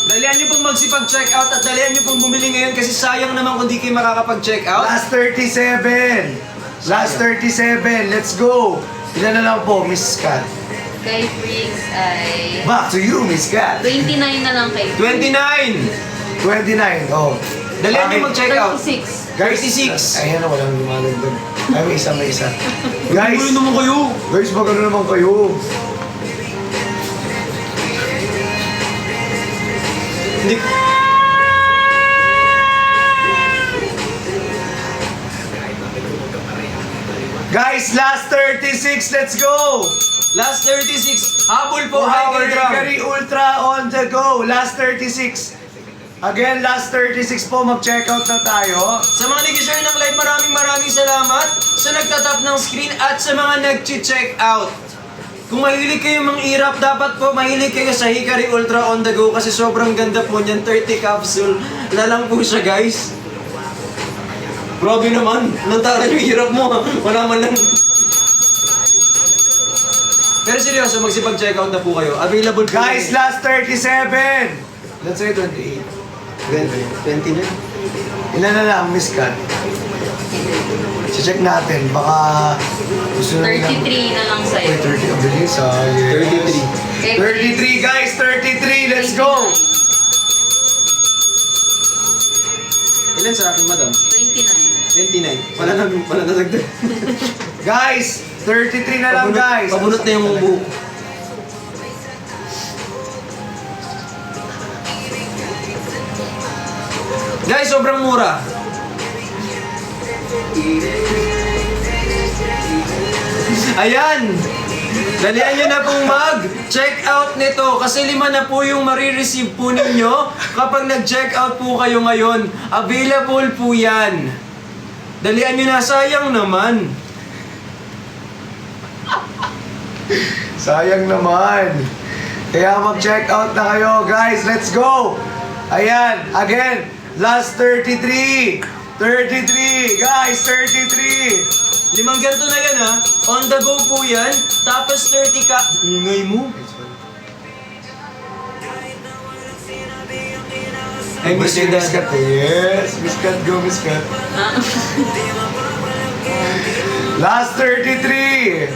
Dalian nyo pong magsipag-check out at dalian nyo pong bumili ngayon kasi sayang naman kung di kayo makakapag-check out. Last 37. Last 37. Let's go. Ilan na lang po, Miss Kat? Kay Freaks ay... Back to you, Miss Kat. 29 na lang kay 29! 29. Oh. Dalian nyo Bakit? mag-check out. 36. Guys, 36. Ayan na, walang lumalagdag. Ay, may isa. Guys, Uy, naman kayo. guys, magano naman kayo. Hindi... Guys, last 36. Let's go. Last 36. Habol po, Our Hikari Drum. Hikari Ultra on the go. Last 36. Again, last 36 po. Mag-check out na tayo. Sa mga nag-share ng live, maraming salamat. Sa nagtatap ng screen at sa mga nag-check out. Kung mahilig kayo mang-irap, dapat po mahilig kayo sa Hikari Ultra on the go kasi sobrang ganda po niyan. 30 capsule. Wala lang po siya, guys. Grabe naman. Lantaran yung hirap mo. Wala man lang. Pero seryoso, magsipag-check out na po kayo. Available po. Guys, last 37. Let's say 28. 20 na. Ilan na lang, Miss Kat? Check natin. Baka gusto na nila. 33 na lang sa'yo. Ay, 30. Ang bilis, ah. Yes. 33, guys. 33. Let's go. Ilan sa akin, madam? 29. 29. Wala na dagdag. Guys, 33 na lang, guys. Pabunot na yung buhok. Guys, sobrang mura. Ayan! Dalian nyo na pong mag-check out nito kasi 5 na po yung marireceive po ninyo kapag nag-check out po kayo ngayon. Available po yan. Dalian nyo na, sayang naman. Sayang naman. Kaya mag-check out na kayo, guys. Let's go. Ayan, again, last 33. 33, guys, 33. 5 ganito na yan ha. On the go po yan. Tapos 30 ka. Ingay mo. Ay, Miss Miss Kat. Kat. Yes, Miss Kat, go, Miss Kat. Last 33.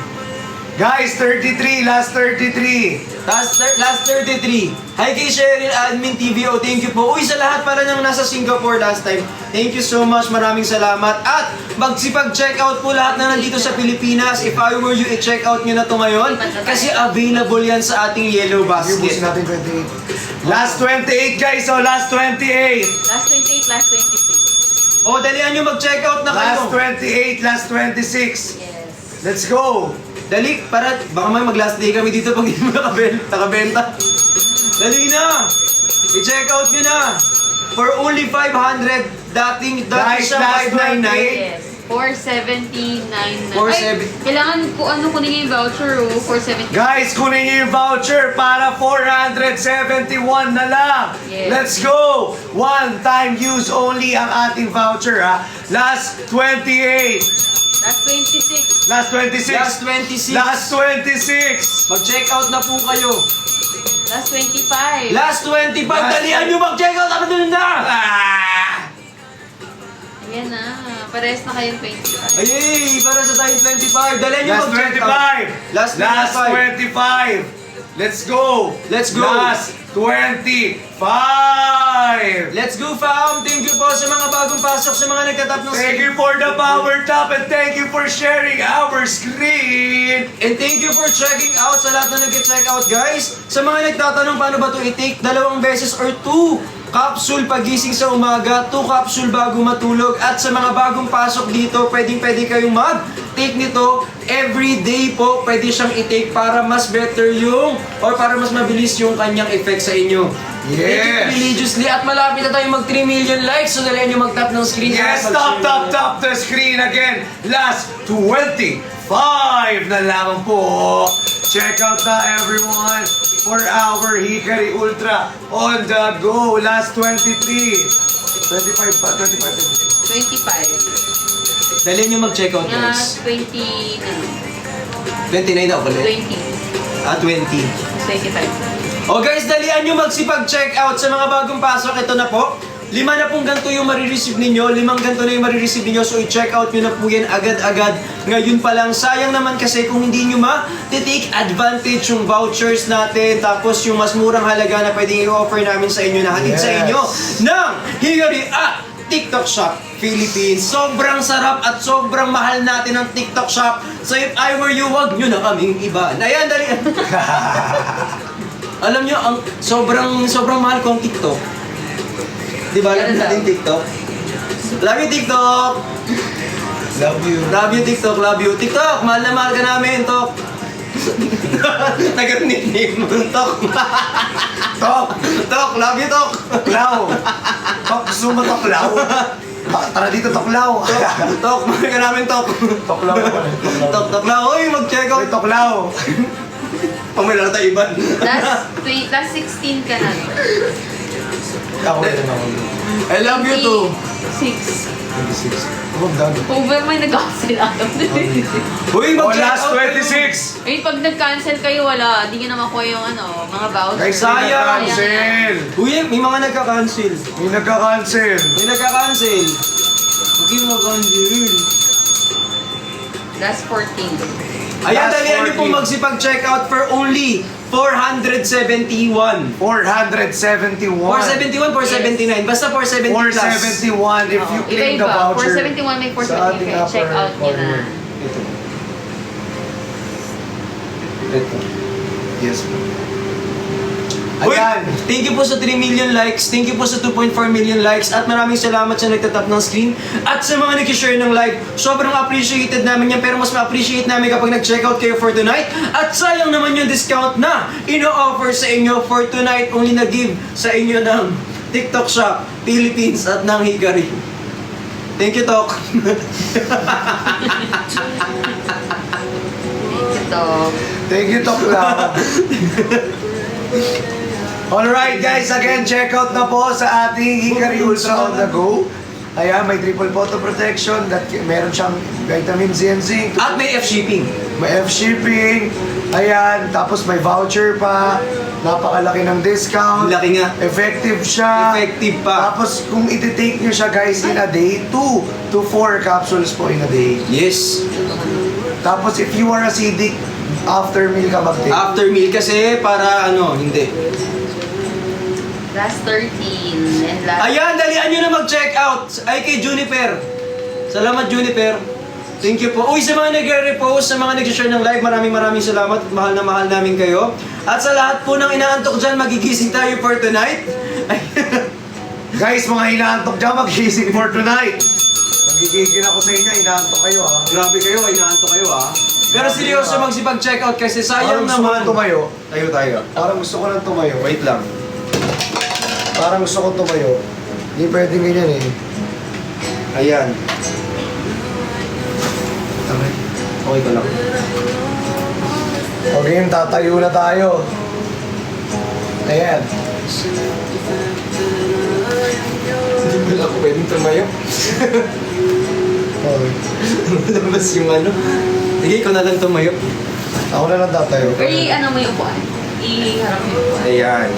Guys, 33, last 33. Last 33. Hi kay Cheryl Admin TVO, thank you po. Uy, sa lahat pala nang nasa Singapore last time. Thank you so much, maraming salamat. At magsipag-check out po lahat na nandito sa Pilipinas. If I were you, i-check out nyo na to ngayon. Kasi available yan sa ating yellow Ubusin basket. natin 28. Last 28, guys. Oh, last 28. Last 28, last 26. O, dalian nyo mag-check out na kayo. Last 28, last 26. Yes. Let's go. Dali, para baka may mag-last day kami dito pag hindi mo nakabenta. Dali na! I-check out nyo na! For only 500, dati Guys, siya last 599. Yes. 479 na. 470. Ay, kailangan ko kunin niyo yung voucher, oh. 470. Guys, kunin niyo yung voucher para 471 na lang. Yes. Let's go. One time use only ang ating voucher, ha. Last 28. Last 26. Last 26. Last 26. Last 26. Mag-check out na po kayo. Last 25. Last 25, dalian nyo mag-check out. Ako dun na! Ah! Ayan na. Parehas na kayong 25. Ayy, para sa tayo 25. Dalian nyo Last mag-check out. 25. Last 25. 25. Let's go. Let's go. Last 25! Let's go fam! Thank you po sa mga bagong pasok, sa mga nagtatap ng Thank screen. you for the power tap and thank you for sharing our screen! And thank you for checking out sa lahat na nag-check out guys. Sa mga nagtatanong paano ba ito i-take, 2 beses or 2 capsule pagising sa umaga, 2 capsule bago matulog. At sa mga bagong pasok dito, pwede kayong mag-take nito every day po. Pwede siyang i-take para mas better yung, or para mas mabilis yung kanyang effect sa inyo. Yes. Take it religiously at malapit na tayo mag 3 million likes. So dalihan nyo mag-tap ng screen. Yes, tap the screen again. Last 25 na lamang po. Check out na everyone for our Hikari Ultra on the go. Last 23. 25 pa, 25. 25. Dalihan nyo mag-check out Nga, guys. 20. 29 na ulit. 20. 20. 25. O guys, dalian nyo magsipag-check out sa mga bagong pasok. Ito na po. 5 na pong ganito yung marireceive ninyo. 5 ganito na yung marireceive ninyo. So i-check out nyo na po yan agad-agad. Ngayon pa lang. Sayang naman kasi kung hindi nyo ma-take advantage yung vouchers natin. Tapos yung mas murang halaga na pwedeng i-offer namin sa inyo na hatid sa Yes. inyo ng Higari at TikTok Shop Philippines. Sobrang sarap at sobrang mahal natin ang TikTok Shop. So if I were you, wag nyo na kaming iba. Ayan, dali. Alam nyo, ang sobrang mahal ko ang TikTok. Di ba? Alam natin TikTok? Love you, TikTok! Love you. Love you, TikTok. Love you. TikTok, mahal na mahal ka namin, Tok. Nag-nickname mo, Tok. Tok! Tok, love you, Tok. Toklaw! Tok, gusto mo toklaw? Tara dito, toklaw! Tok, mahal ka namin, Tok. Toklaw pa rin. Tok, Tok lang. Uy, mag-check out. Uy, toklaw! Pang may lang tayo iban. Last 16 ka na. Ako rin ako. I love you too. 6. 26. Oh, dami. Over may nag-cancel out. Uy, Oh, mag-check last out. 26! Eh, pag nag-cancel kayo, wala. Di nyo na makuha yung mga vouchers. Guys, Sayang. cancel! Uy, may mga nagka-cancel. May nagka-cancel. May nagka-cancel. Huwag yung mag-cancel. Last 14. Ayan, Last dalihan niyo 14. pong magsipag-check out for only 471. 471. 471, 479. Basta 470 plus. 471 if you claim the Iba-iba. voucher. 471 may sa 470. ating Okay, check upper out nyo na. corner. Ito. Ito. Yes po. Uy, Ayan. thank you po sa 3 million likes. Thank you po sa 2.4 million likes. At maraming salamat sa nagtatap ng screen. At sa mga nag-share ng live. Sobrang appreciated namin yan. Pero mas ma-appreciate namin kapag nag-check out kayo for tonight. At sayang naman yung discount na ino-offer sa inyo for tonight. Only na-give sa inyo ng TikTok Shop Philippines at ng Hikari. Thank you, Tok. Ito. Thank you, Toklaw. Alright guys, again, check out na po sa ating Hikari Ultra on the go. Ayan, may triple photo protection, meron siyang vitamin C and zinc, At may F-shipping. may F-shipping, ayan, tapos may voucher pa, napakalaki ng discount, Laki nga. effective siya, Effective pa. tapos kung iti-take nyo siya guys in a day, 2 to 4 capsules po in a day. Yes. Tapos if you are acidic, after meal ka mag-take. After meal kasi para hindi. Last 13. And last... Ayan, dalian nyo na mag-check out. Ay kay Juniper. Salamat Juniper. Thank you po. Uy, sa mga nagre-repost, sa mga nag-share ng live, maraming salamat at mahal na mahal namin kayo. At sa lahat po ng inaantok dyan, magigising tayo for tonight. Guys, mga inaantok dyan, mag-ising for tonight. Nagigigil ako sa inyo, inaantok kayo ha. Grabe kayo, inaantok kayo Pero seryoso magsipag-check out kasi sayang Parang gusto ko naman. nang tumayo. Tayo. Parang gusto ko nang tumayo. Wait lang. Parang gusto ko tumayo. Hindi pwedeng ganyan eh. Ayan. Okay ko lang. Okay, tatayo na tayo. Ayan. Hindi ko ako pwedeng tumayo. Okay. Labas yung Sige, ikaw na lang tumayo. Ako na lang tatayo. Pero ano mo yung upuan? Iharap mo yung upuan. Ayan.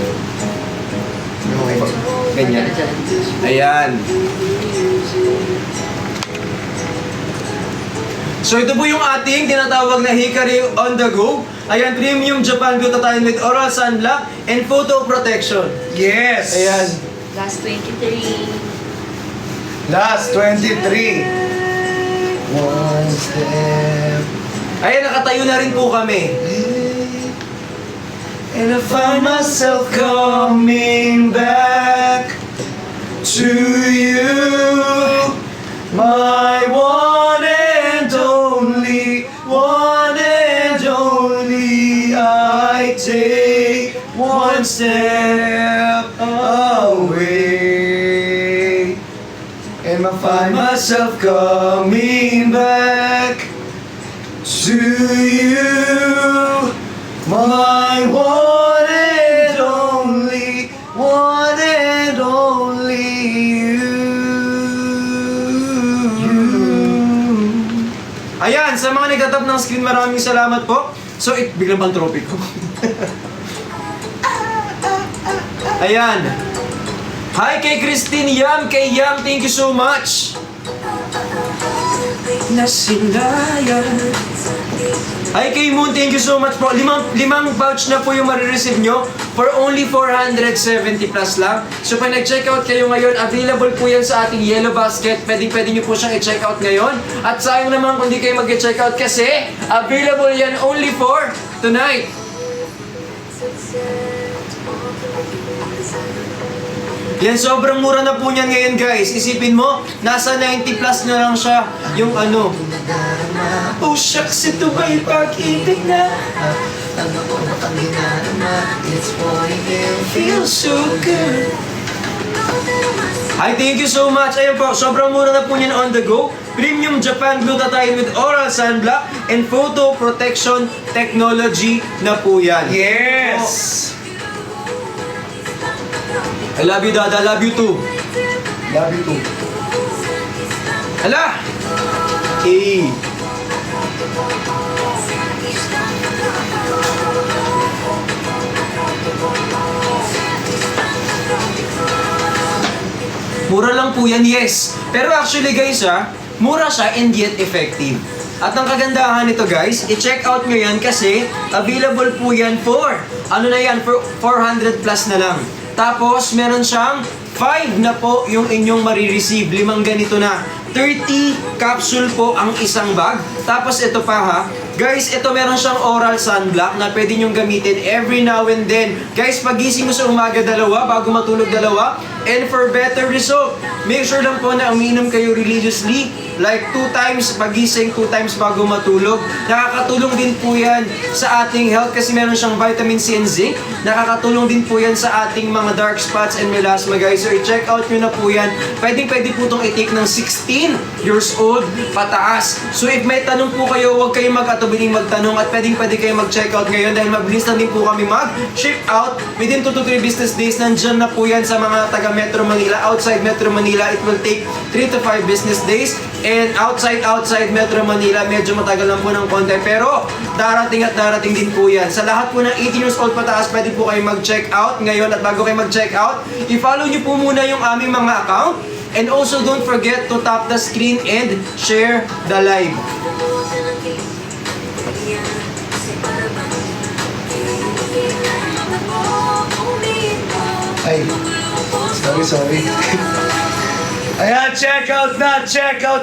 Okay. Ganyan. Ano dyan? Ayan. So ito po yung ating tinatawag na Hikari on the go. Ayan, premium Japan glutathione with oral sunblock and photo protection. Yes! Ayan. Last 23. Last 23. One step. Ayan, nakatayo na rin po kami. And I find myself coming back to you, my one and only, one and only. I take one step away, and I find myself coming back to you, my one and only, one and only you. Ayan, sa mga nagtatap ng screen, maraming salamat po. So, biglang bang trophy ko? Ayan. Hi kay Christine Yam, kay Yam, thank you so much. Nasilayan. Hi kay Moon, thank you so much po. Limang pouch na po yung marireceive nyo for only 470 plus lang. So pag nag-check out kayo ngayon, available po yan sa ating yellow basket. Pwede nyo po siyang i-check out ngayon. At sayang naman kung di kayo mag-check out kasi available yan only for tonight. Yan, sobrang mura na po niyan ngayon guys. Isipin mo, nasa 90 plus na lang siya. Yung ano. Oh shucks, ito ba'y pag-ibig na? Ano ko na ang ginarama, it's for you. Feels so good. Hi, thank you so much. Ayun po, sobrang mura na po niyan on the go. Premium Japan glutathione with oral sunblock and photo protection technology na po yan. Yes! I love you, Dada. Love you too. Love you too. Hala! Eh. Mura lang po yan, yes. Pero actually guys mura siya and yet effective. At ang kagandahan nito guys, i-check out nyo yan kasi available po yan for, ano na yan, for 400 plus na lang. Tapos meron siyang 5 na po yung inyong marireceive. 5 ganito na. 30 capsule po ang isang bag. Tapos ito pa ha. Guys, ito meron siyang oral sunblock na pwede nyong gamitin every now and then. Guys, pagising mo sa umaga dalawa, bago matulog dalawa. And for better result, make sure lang po na uminom kayo religiously. Like 2 times pagising, 2 times bago matulog. Nakakatulong din po yan sa ating health kasi meron siyang vitamin C and zinc. Nakakatulong din po yan sa ating mga dark spots and melasma guys. So i-check out nyo na po yan. Pwede po itong i-take ng 16 years old pataas. So if may tanong po kayo, huwag kayong mag-atubiling magtanong at pwede kayo mag-check out ngayon dahil mabilis na din po kami mag-ship out within 2 to 3 business days. Nandyan na po yan sa mga taga Metro Manila. Outside Metro Manila, it will take 3 to 5 business days. And outside Metro Manila, medyo matagal lang po ng konti. Pero darating at darating din po yan. Sa lahat po ng 18 years old pataas, pwede po kayo mag-check out ngayon. At bago kayo mag-check out, i-follow nyo po muna yung aming mga account. And also don't forget to tap the screen and share the live. Ay, sorry. Ayan, check out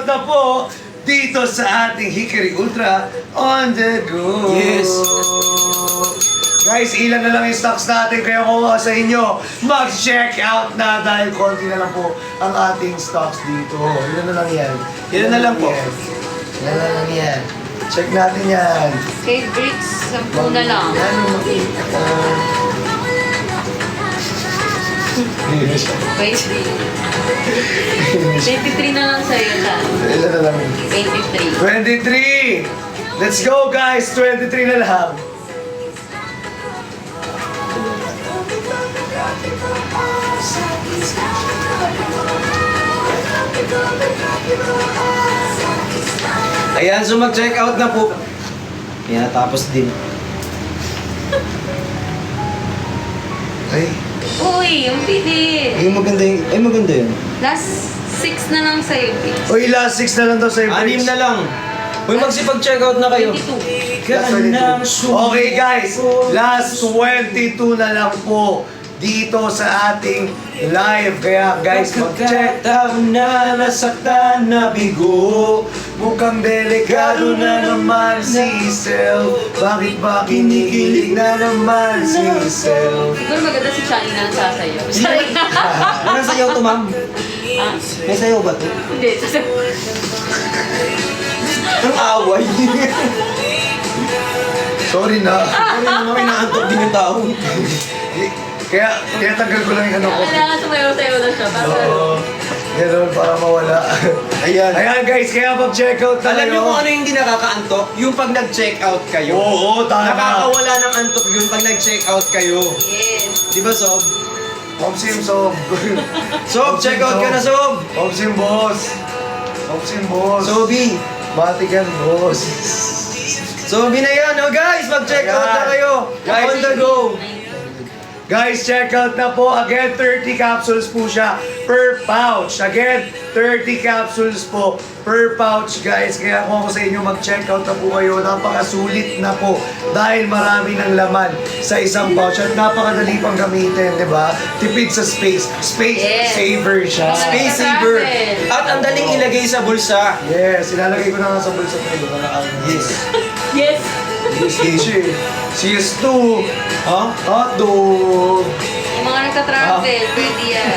na po dito sa ating Hickory Ultra on the go. Yes. Guys, ilan na lang yung stocks natin kaya kung sa inyo, mag-check out na dahil konti na lang po ang ating stocks dito. Ilan na lang yan. Ilan na lang po. Ilan na lang yan. Check natin yan. Kay Bricks, 10 na lang. Yan yung makikita. Wait. 23 na lang sa'yo dyan. Ilan na lang? 23. 23! Let's go guys! 23 na lang. Ayan, so mag-check out na po. Ayan, tapos din. Ay, Uy, ang bilis. Maganda yun. Last 6 na lang sa'yo, Bricks. uy, last 6 na lang daw sa'yo. 6 na lang. Uy, magsipag-check out na kayo. 22. Okay guys, last 22 na lang po dito sa ating live. Kaya guys, mag-check. Magkataon na nasaktan na bigo. Mukhang delikado na naman si Sel. Bakit ba kinikilig na naman si Sel? Siguro maganda si Shani na ang sasayaw. Anong sayaw to, ma'am? Ah, May sayaw ba to? hindi, sasayaw. Ang away. Sorry na. Sorry naman, inaantok din yung tao. Kaya tagal ko lang yung ano ko. Kailangan sumayaw-sayaw na siya. Para Oo. Ganun para mawala. Ayan. Ayan guys, kaya mag-check out na Alam niyo kayo. kung ano yung hindi nakakaantok? Yung pag nag-check out kayo. Oo, tama. Nakakawala ng antok yun pag nag-check out kayo. Yes. Di ba, Sob? Omsim, Sob. Sob, check out ka na, Sob! Omsim, boss. Omsim, boss. Sobi! Batikan, boss. Sobi na yan, oh guys! Mag-check out na Ayan. kayo! Guys, On the go! Guys, check out na po. Again, 30 capsules po siya per pouch. Again, 30 capsules po per pouch, guys. Kaya kung ako sa inyo, mag-check out na po kayo. Napakasulit na po dahil marami ng laman sa isang pouch at napakadali pang gamitin, di ba? Tipid sa space. Space Yes. saver siya. Space saver! At ang daling ilagay sa bulsa. Yes, ilalagay ko na nga sa bulsa ko. Yes. Yes. CS2. Huh? Hotdog. Yung mga nagtatravel, pwede yan.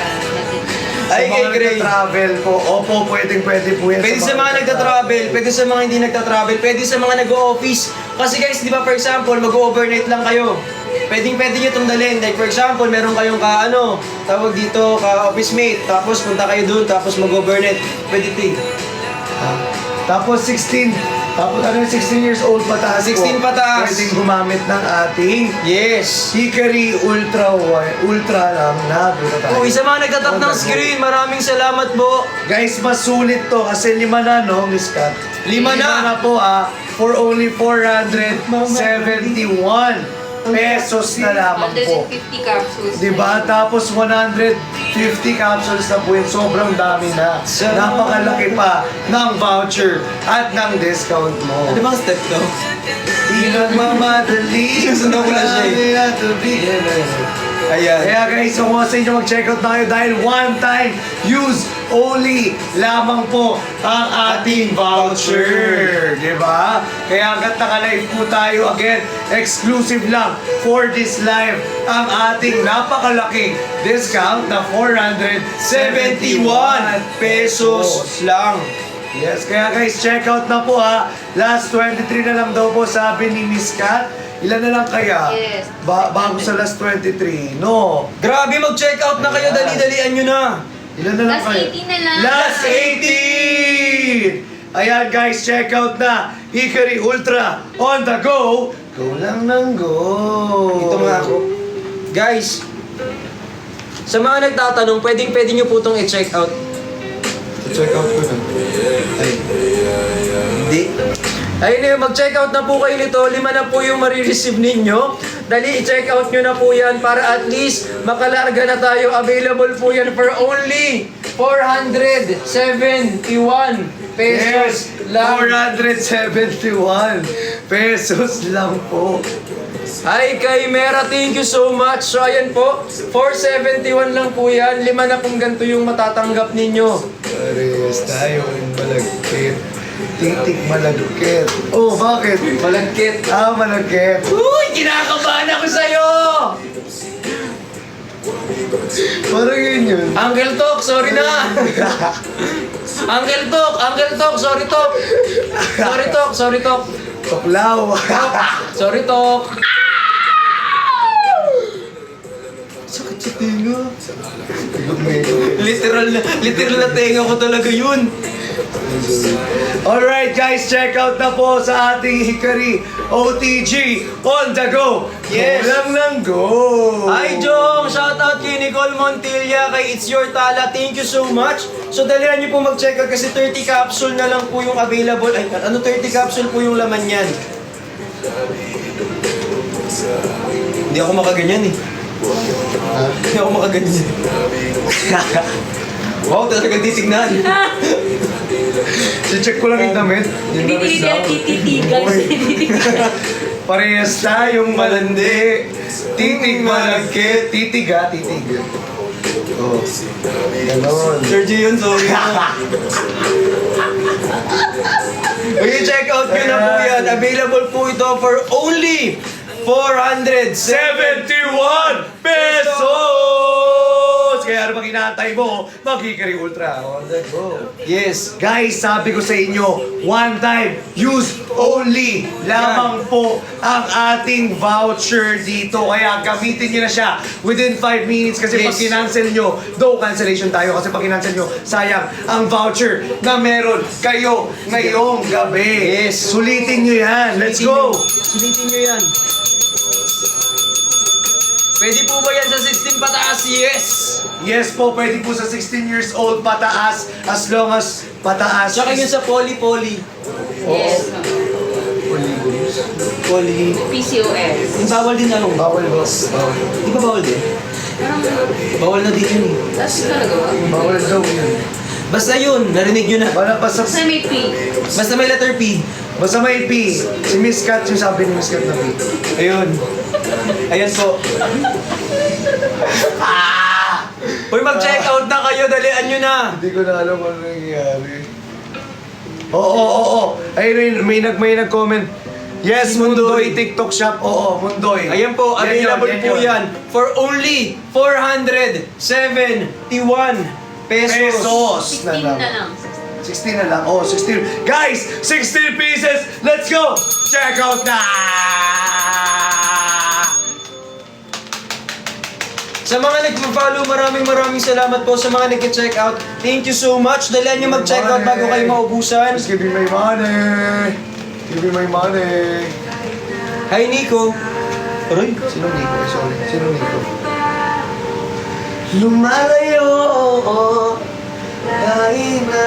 Ay, Sa kay mga Gray. nagta-travel po. Opo, pwede po yan. Pwede sa mga nagta-travel, pwede sa mga hindi nagta-travel, pwede sa mga nag-o-office. Kasi guys, di ba for example, mag-overnight lang kayo. Pwede nyo itong dalhin. Like for example, meron kayong tawag dito, ka-office mate. Tapos punta kayo dun, tapos mag-overnight. Pwede ito eh. Tapos 16. Tapos 16 years old pataas 16 po. pataas. Pwedeng gumamit ng ating Yes! Hickory Ultra lang na. Uy, sa mga nagtatap ng screen, maraming salamat po. Guys, mas sulit to kasi 5 na, no, Miss Kat? 5 na. po, for only 471 pesos na lamang po. 150 capsules. Diba? Tapos 150 capsules na po yun. Sobrang dami na. Napakalaki pa ng voucher at ng discount mo. Ano bang step to? Di nagmamadali. Susunod ko na siya Ayan. Kaya guys, kung sa inyo mag-check out na kayo dahil one time use only lamang po ang ating voucher. Diba? Kaya hanggat naka-live po tayo again, exclusive lang for this live ang ating napakalaking discount na 471 pesos lang. Yes, kaya guys, check out na po ha. Last 23 na lang daw po sabi ni Miss Kat. Ilan na lang kaya? Yes. Bago sa last 23. No. Grabe, mag-check out na kayo, dali-dalian nyo na. Ilan na lang Last kayo? 18 na lang. Last 18! Ayan guys, check out na. Hickory Ultra on the go. Go lang ng go. Ito nga ako. Guys, sa mga nagtatanong, pwede nyo po itong i-check out. Check out ko na. Ay. Hindi. Ayun na, mag-check out na po kayo nito. 5 na po yung marireceive ninyo. Dali, i-check out nyo na po yan para at least makalarga na tayo. Available po yan for only 471 pesos lang. 471 pesos lang po. Hi kay Mera, thank you so much. So ayan po, 471 lang po yan. 5 na pong ganito yung matatanggap ninyo. Parehas tayo yung malagkit. Titik malagkit. Oh, bakit? Malagkit. Malagkit. Uy, kinakabahan ako sa'yo! Parang yun. Uncle Tok, sorry na! Uncle Tok, sorry Tok! Sorry Tok! Tuklaw. Sorry Tok! Sakit sa tinga. Literal na tenga ko talaga yun. Alright guys, check out na po sa ating Hickory OTG on the go. Yes. Go lang ng go. Hi Jong! Shoutout kay Nicole Montilla, kay It's Your Tala. Thank you so much. So dalihan niyo po mag-check out kasi 30 capsule na lang po yung available. Ay, 30 capsule po yung laman yan. Hindi ako makaganyan eh. Hindi ako makaganyan. Wow, talagang titignan. Si-check ko lang yung damit. Yung Hindi damit daw. tititigan. Parehas tayong malandi. Titig malagkit. Titiga. Oh. Ganon. Sergio yun, sorry. Okay, check out nyo na po yan. Available po ito for only 471 pesos! Kaya ano bang inaantay mo? Magkikari Ultra. On the go. Yes. Guys, sabi ko sa inyo, one time, use only lamang po ang ating voucher dito. Kaya gamitin nyo na siya within 5 minutes kasi Yes. pag kinancel nyo, though cancellation tayo kasi pag kinancel nyo, sayang ang voucher na meron kayo ngayong gabi. Yes. Sulitin nyo yan. Let's go! Sulitin nyo yan. Pwede po ba yan sa 16 pataas? Yes! Yes po, pwede po sa 16 years old pataas as long as pataas. Tsaka yun sa poly. Yes. Poly. PCOS. Yung bawal din ano? Bawal ba? Di ba bawal din? Bawal na din yun eh. Tapos talaga ba? Bawal daw yun. Basta yun, narinig nyo na. Wala pa sa... Sa may P. Basta may letter P. Basta may P. Si Miss Kat, yung sabi ni Miss Kat na P. Ayun. Ayan po. Uy, mag-check out na kayo. Dalian nyo na. Hindi ko na alam ano nangyayari. Oo. Ayun, may nag-comment. Yes, Mundoy, TikTok shop. Oo, Mundoy. Ayan po, available po yun. yan for only 471 pesos. 16 na lang. 16 na lang. Oh, 16. Guys, 16 pieces. Let's go. Check out na. Sa mga nag-follow, maraming salamat po sa mga nag-check out. Thank you so much. Dalian nyo mag-check out bago kayo maubusan. Just give me my money. Give me my money. Hi, Nico. Aray. Sino Nico? Sorry. Sino Nico? Lumalayo. Dahil na.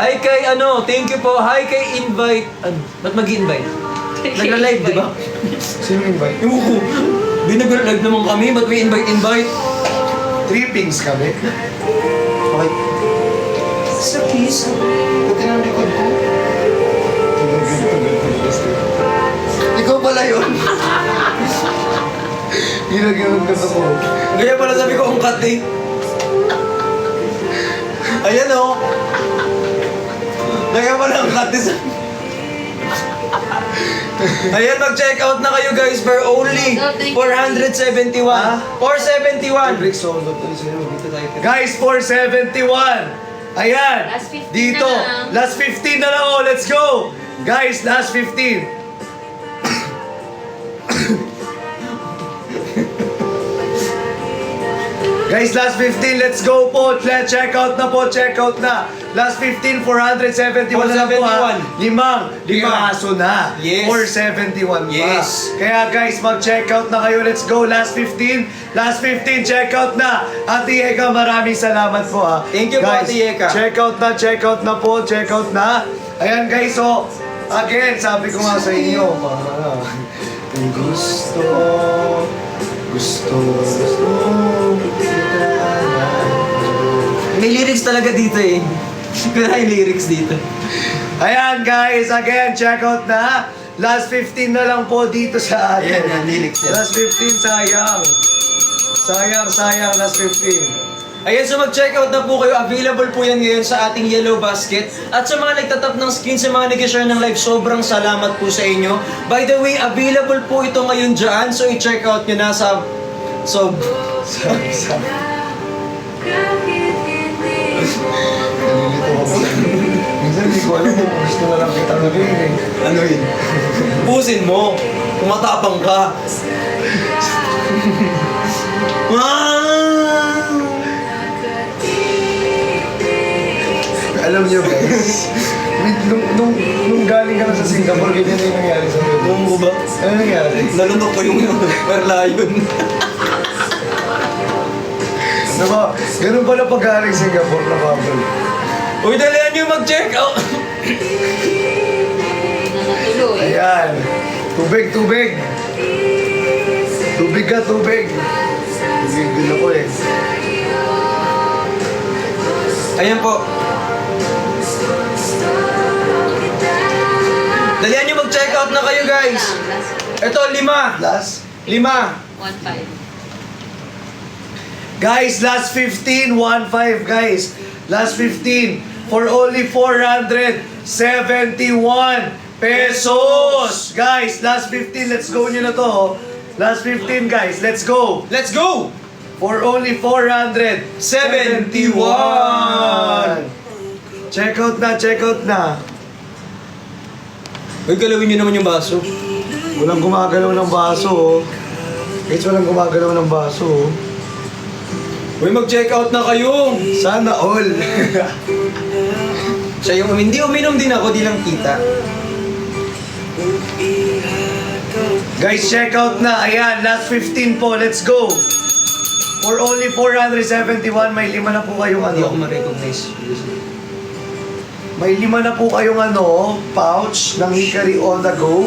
Hi kay thank you po. Hi kay invite. Ba't mag-invite? Nagla-live, di ba? Sino invite? Ewan ko. Di nagla-live naman kami. Ba't may invite? Trippings kami. Okay. Sa kiss. Buti na likod ko. Ikaw pala yun. Ginaganon ka sa ko. Kaya pala sabi ko, ang cut eh. Ayan o. Kaya pala ang cut eh. Ayan, mag-check out na kayo guys for only 471. 471. Break solo to dito tayo. Guys, 471. Ayan. Last 15 Dito. na lang. Last 15 na lang. Oh, let's go. Guys, last 15. Guys, last 15, let's go po. Let's check out na po, check out na. Last 15, 471 na lang po ha. 5 piraso na. Yes. 471 pa. Yes. Kaya guys, mag-check out na kayo. Let's go. Last 15, check out na. Ate Eka, maraming salamat po ha. Thank you po, Guys, Ate Eka. check out na po, check out na. Ayan guys, so, again, sabi ko nga sa inyo, gusto May lyrics talaga dito eh. May lyrics dito. Ayan guys, again, check out na. Last 15 na lang po dito sa atin. Ayan, lyrics yan. Last 15, sayang. Sayang, last 15. Ayan, so mag-check out na po kayo. Available po yan ngayon sa ating Yellow Basket. At sa mga nagtatap ng screen, sa mga nag-share ng live, sobrang salamat po sa inyo. By the way, available po ito ngayon dyan. So i-check out nyo na sa... Minsan hindi ko alam kung gusto na lang kita naging eh. Ano yun? Pusin mo. Kumatapang ka. Alam niyo guys, nung galing ka na sa Singapore, ganyan na yung nangyari sa iyo. Alam mo ba? Ano nangyari? Nalunok ko yung perlayon. Diba, ganun pala pag galing Singapore na bubble. Uy, dalihan nyo mag-check out. Natuloy. Ayan. Tubig. Tubig ka, tubig. Tubig din ako eh. Ayan po. Dalihan nyo mag-check out na kayo guys. Ito, 5. Last. 5. 1.5. Guys, last 15, 1.5 guys. Last 15 for only 471 pesos. Guys, last 15, let's go nyo na to. Oh. Last 15 guys, let's go. Let's go! For only 471. Check out na, check out na. Uy, galawin nyo naman yung baso. Walang gumagalaw ng baso. Oh. Guys, walang gumagalaw ng baso. Oh. Uy, mag-check out na kayo. Sana all. Siya yung hindi uminom din ako, di lang kita. Guys, check out na. Ayan, last 15 po. Let's go. For only 471, may 5 na po kayong Hindi ako ano. ma-recognize. May 5 na po kayong ano, pouch ng Hickory On The Go.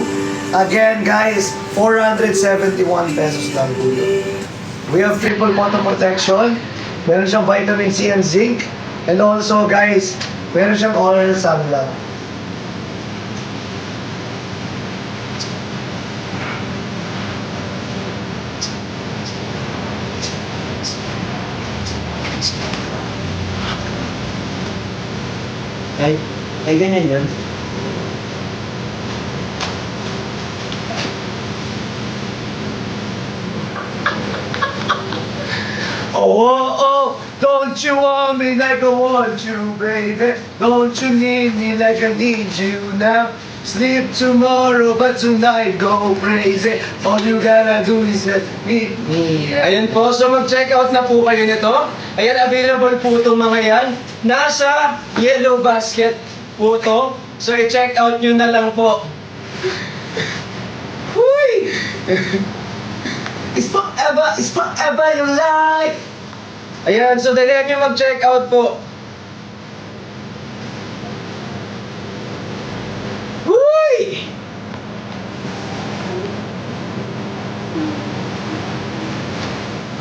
Again, guys, 471 pesos lang po yun. We have triple motor protection. Meron siyang vitamin C and zinc. And also, guys, meron siyang oral sunblock. Ay ganyan yun. Oh, don't you want me like I want you, baby? Don't you need me like I need you now? Sleep tomorrow, but tonight go crazy. All you gotta do is let me. Ayan po, so mag-check out na po kayo nito. Ayan, available po itong mga yan. Nasa yellow basket po to. So i-check out nyo na lang po. Huy! It's forever your life. Ayan, so dali nyo mag-check out po. Huy!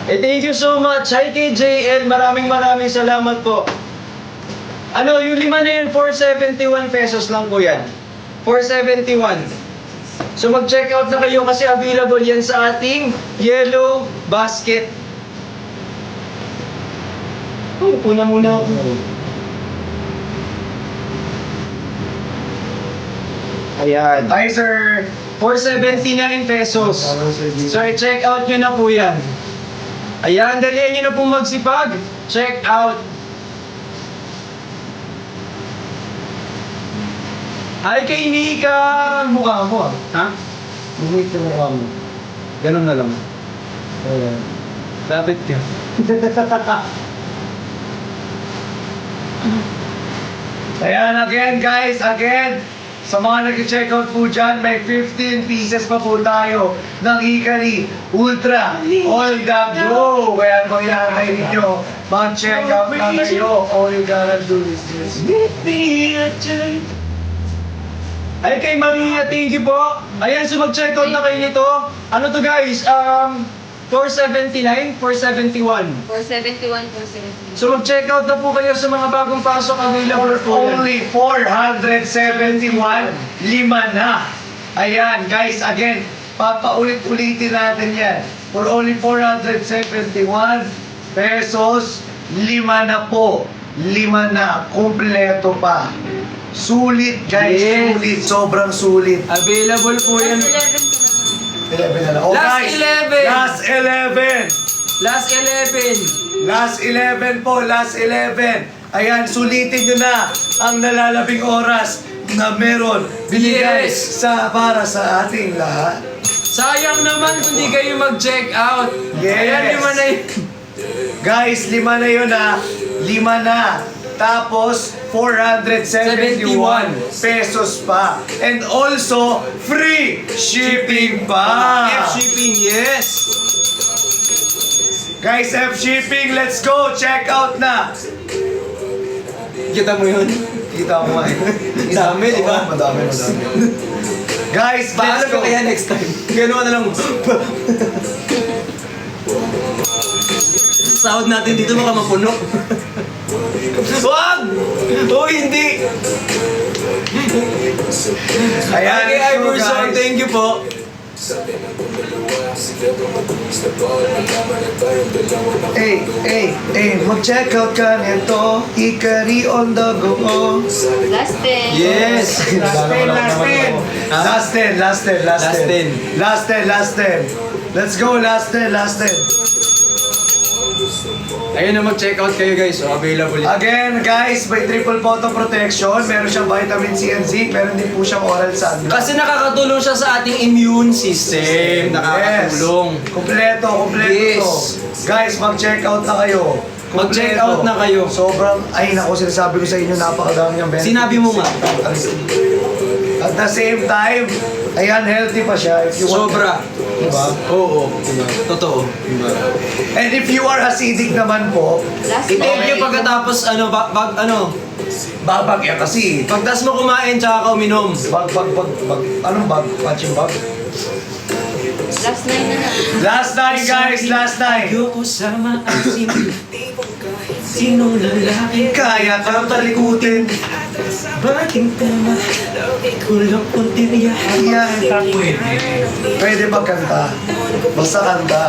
Thank you so much. Hi KJL, maraming salamat po. Ano, yung 5 na yun, 471 pesos lang po yan. 471. So mag-check out na kayo kasi available yan sa ating yellow basket. Oh, puna muna ako. Ayan. Hi, sir. 479 pesos. So i-check out nyo na po yan. Ayan, dalihan nyo na po magsipag. Check out. Hi kay Nika! Mukha mo ah. Ha? Bumit yung mukha mo. Ganun na lang. Ayan. Dapat yun. Ayan, again guys, again. Sa mga nag-check out po dyan, may 15 pieces pa po tayo ng Hickory Ultra All The Go. Kaya kung inakay ninyo, mag-check out na kayo. All you gotta do is this. Ay kay Maria, thank you po. Ayan, so mag-check out na kayo nito. Ano to guys? 479, 471. 471, 471. So mag-check out na po kayo sa mga bagong pasok available For po yan. only 471, 5 na. Ayan, guys, again, papaulit-ulitin natin yan. For only 471 pesos, 5 na po. 5 na, kumpleto pa. Sulit, guys, Yes. sulit, sobrang sulit. Available po yan. 11 na lang. Oh, Last guys, 11. Last 11. Last 11. Last 11 po, last 11. Ayan, sulitin nyo na ang nalalabing oras na meron binigay Yes. para sa ating lahat. Sayang naman kung di kayo mag-check out. Yes. Ayan, 5 na yun. Guys, 5 na yun ha. 5 na. Tapos, 471 pesos pa. And also, free shipping pa. F-shipping, yes. Guys, F-shipping, let's go. Check out na. Kita mo yun? Kita mo nga eh. Dami, di ba? Oo, madami. Guys, Paano let's ka go. kaya next time? Gano'n na lang. Sahod natin dito baka mapuno. Wag! Oh, hindi! Ayan, Okay, let's go, Iverson, guys. thank you po. Mag-check out ka nito. Hikari on the go. Last 10. Yes! Last 10. Let's go, last 10. Ayun na, mag-check out kayo guys. So, available yan. Again, guys, may triple photo protection. Meron siyang vitamin C and zinc. Meron din po siyang oral sunblock. Kasi nakakatulong siya sa ating immune system. Nakakatulong. Yes. Kompleto Yes. to. Guys, mag-check out na kayo. Mag-check Kompleto. out na kayo. Sobrang, ay nako, sinasabi ko sa inyo, napakadami niyang benefits. Sinabi mo nga. At the same time, ayan, healthy pa siya. If you want. Sobra. Diba? Oo. Totoo. And if you are acidic naman po, Last I-take nyo 10. pagkatapos babag yan kasi. pagtas mo kumain tsaka ka uminom. Bag. Anong bag? Punching bag? Last 9 na lang. Last night, guys. Last night. Ayoko sa maasin. Sinong lalaki Kaya kang talikutin. Bakit tama? Kulang puntirya. Ayan. Pwede. Pwede magkanta. Basta kanta.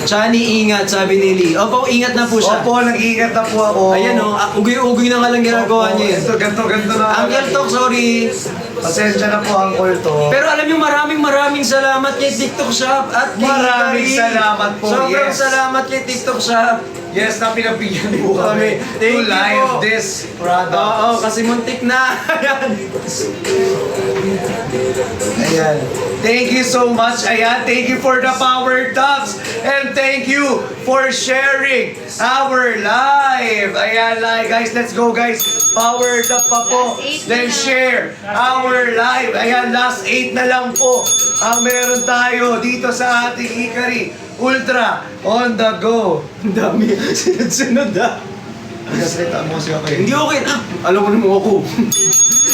Chani, ingat, sabi ni Lee. Opo, ingat na po siya. Opo, nag-iingat na po ako. Ayan o, ugoy-ugoy na nga lang ginagawa niya eh. Ganto na. Uncle Tok, sorry. Pasensya na po, Uncle to. Pero alam niyo, maraming salamat kay TikTok Shop at kay Maraming Hikari. salamat po, Sobrang yes. salamat kay TikTok Shop. Yes, na pinabigyan po kami Thank to you live po. this product. Oo, kasi muntik na. Ayan. Ayan. Thank you so much. Ayan, thank you for the power taps. And thank you for sharing our live. Ayan, like, guys, let's go, guys. Power tap pa po. Last 8 Then na. share our live. Ayan, last 8 na lang po ang meron tayo dito sa ating Hikari Ultra on the go. Ang dami. Sunod-sunod ah. Nagkasalita mo siya kayo. Hindi okay na. Alam mo naman ako.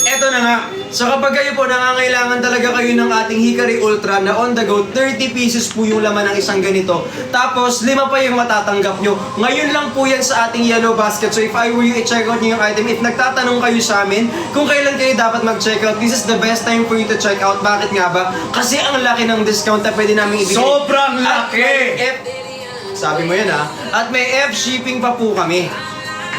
Eto na nga. So kapag kayo po nangangailangan talaga kayo ng ating Hikari Ultra na on the go, 30 pieces po yung laman ng isang ganito. Tapos 5 pa yung matatanggap nyo. Ngayon lang po yan sa ating yellow basket. So if I were you, i-check out nyo yung item. If nagtatanong kayo sa amin kung kailan kayo dapat mag-check out, this is the best time for you to check out. Bakit nga ba? Kasi ang laki ng discount na pwede namin ibigay. Sobrang At laki! may sabi mo yan ha. At may F shipping pa po kami.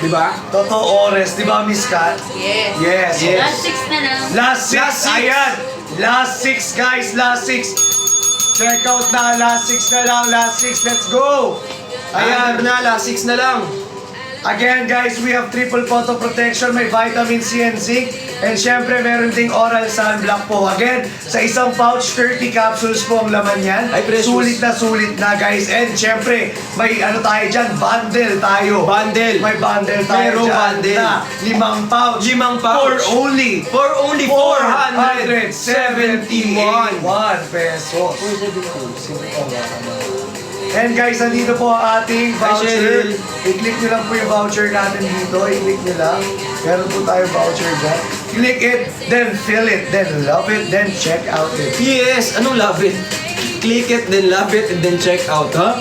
Diba? Totoo, Ores. Di ba, Miss Kat? Yes. Yes. Last 6 na lang. Last 6. Last six. Ayan. Last 6, guys. Last 6. Check out na. Last 6 na lang. Last 6. Let's go. Ayan Ayan. na, last 6 na lang. Again, guys, we have triple photo protection. May vitamin C and zinc. And syempre, meron ding oral sunblock po. Again, sa isang pouch, 30 capsules po ang laman yan. Ay, precious. Sulit na, guys. And syempre, may ano tayo dyan, bundle tayo. Bundle. May bundle tayo Merong dyan bundle. na 5 pouch. 5 pouch. For only 471 pesos. And guys, nandito po ang ating voucher. Cheryl. I-click nyo lang po yung voucher natin dito. I-click nyo lang. Meron po tayong voucher dyan. Click it, then fill it, then love it, then check out it. Yes, anong love it? Click it, then love it, and then check out, ha?